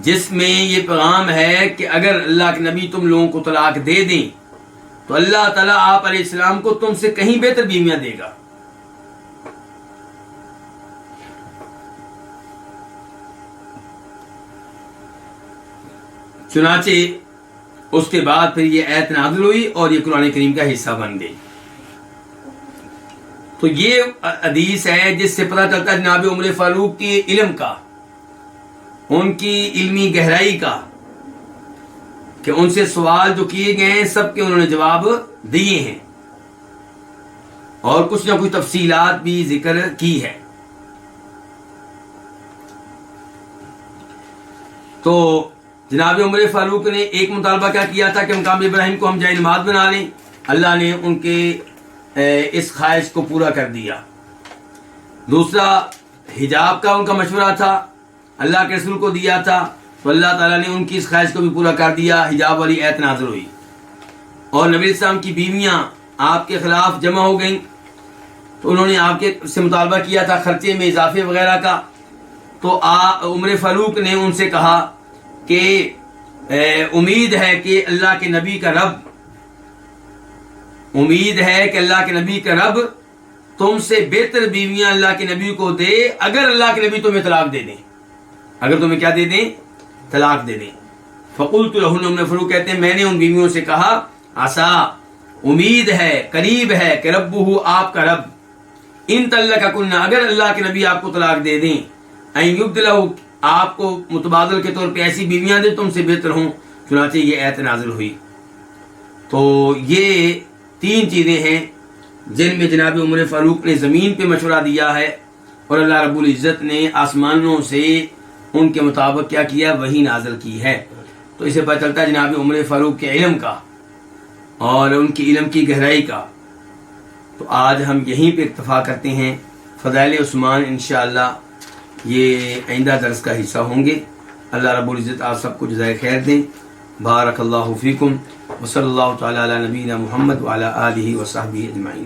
Speaker 1: جس میں یہ پیغام ہے کہ اگر اللہ کے نبی تم لوگوں کو طلاق دے دیں تو اللہ تعالیٰ آپ علیہ السلام کو تم سے کہیں بہتر بیویاں دے گا۔ چنانچہ اس کے بعد پھر یہ آیت نازل ہوئی اور یہ قرآن کریم کا حصہ بن گئی۔ تو یہ حدیث ہے جس سے پتہ چلتا ہے جناب عمر فاروق کے علم کا، ان کی علمی گہرائی کا، کہ ان سے سوال جو کیے گئے ہیں سب کے انہوں نے جواب دیے ہیں، اور کچھ نہ کچھ تفصیلات بھی ذکر کی ہے۔ تو جناب عمر فاروق نے ایک مطالبہ کیا کیا تھا کہ مقام ابراہیم کو ہم جائے نماز بنا لیں، اللہ نے ان کے اس خواہش کو پورا کر دیا۔ دوسرا، حجاب کا ان کا مشورہ تھا، اللہ کے رسول کو دیا تھا، تو اللہ تعالیٰ نے ان کی اس خواہش کو بھی پورا کر دیا، حجاب والی آیت نازل ہوئی۔ اور نبی السلام کی بیویاں آپ کے خلاف جمع ہو گئیں، تو انہوں نے آپ کے سے مطالبہ کیا تھا خرچے میں اضافے وغیرہ کا، تو عمر فاروق نے ان سے کہا کہ امید ہے کہ اللہ کے نبی کا رب، امید ہے کہ اللہ کے نبی کا رب تم سے بہتر بیویاں اللہ کے نبی کو دے، اگر اللہ کے نبی تمہیں طلاق دے دیں، اگر تمہیں کیا دے دیں؟ طلاق دے دیں۔ فقلت لهن، عمر فاروق کہتے ہیں میں نے ان بیویوں سے کہا، عسا، امید ہے، قریب ہے کہ ربہ، آپ کا رب، ان طلقکن، اگر اللہ کے نبی آپ کو طلاق دے دیں، ان یبدلہ، آپ کو متبادل کے طور پہ ایسی بیویاں دیں تم سے بہتر ہوں۔ چنانچہ یہ آیت نازل ہوئی۔ تو یہ 3 چیزیں ہیں جن میں جناب عمر فاروق نے زمین پہ مشورہ دیا ہے، اور اللہ رب العزت نے آسمانوں سے ان کے مطابق کیا کیا؟ وحی نازل کی ہے۔ تو اسے پتہ چلتا ہے جناب عمر فاروق کے علم کا اور ان کی علم کی گہرائی کا۔ تو آج ہم یہیں پہ اکتفا کرتے ہیں۔ فضائل عثمان انشاءاللہ یہ آئندہ درس کا حصہ ہوں گے۔ اللہ رب العزت آپ سب کو جزائے خیر دیں۔ بارک اللہ فیکم وصلی اللہ تعالی علی نبینا محمد وعلی آلہ وصحبہ اجمعین۔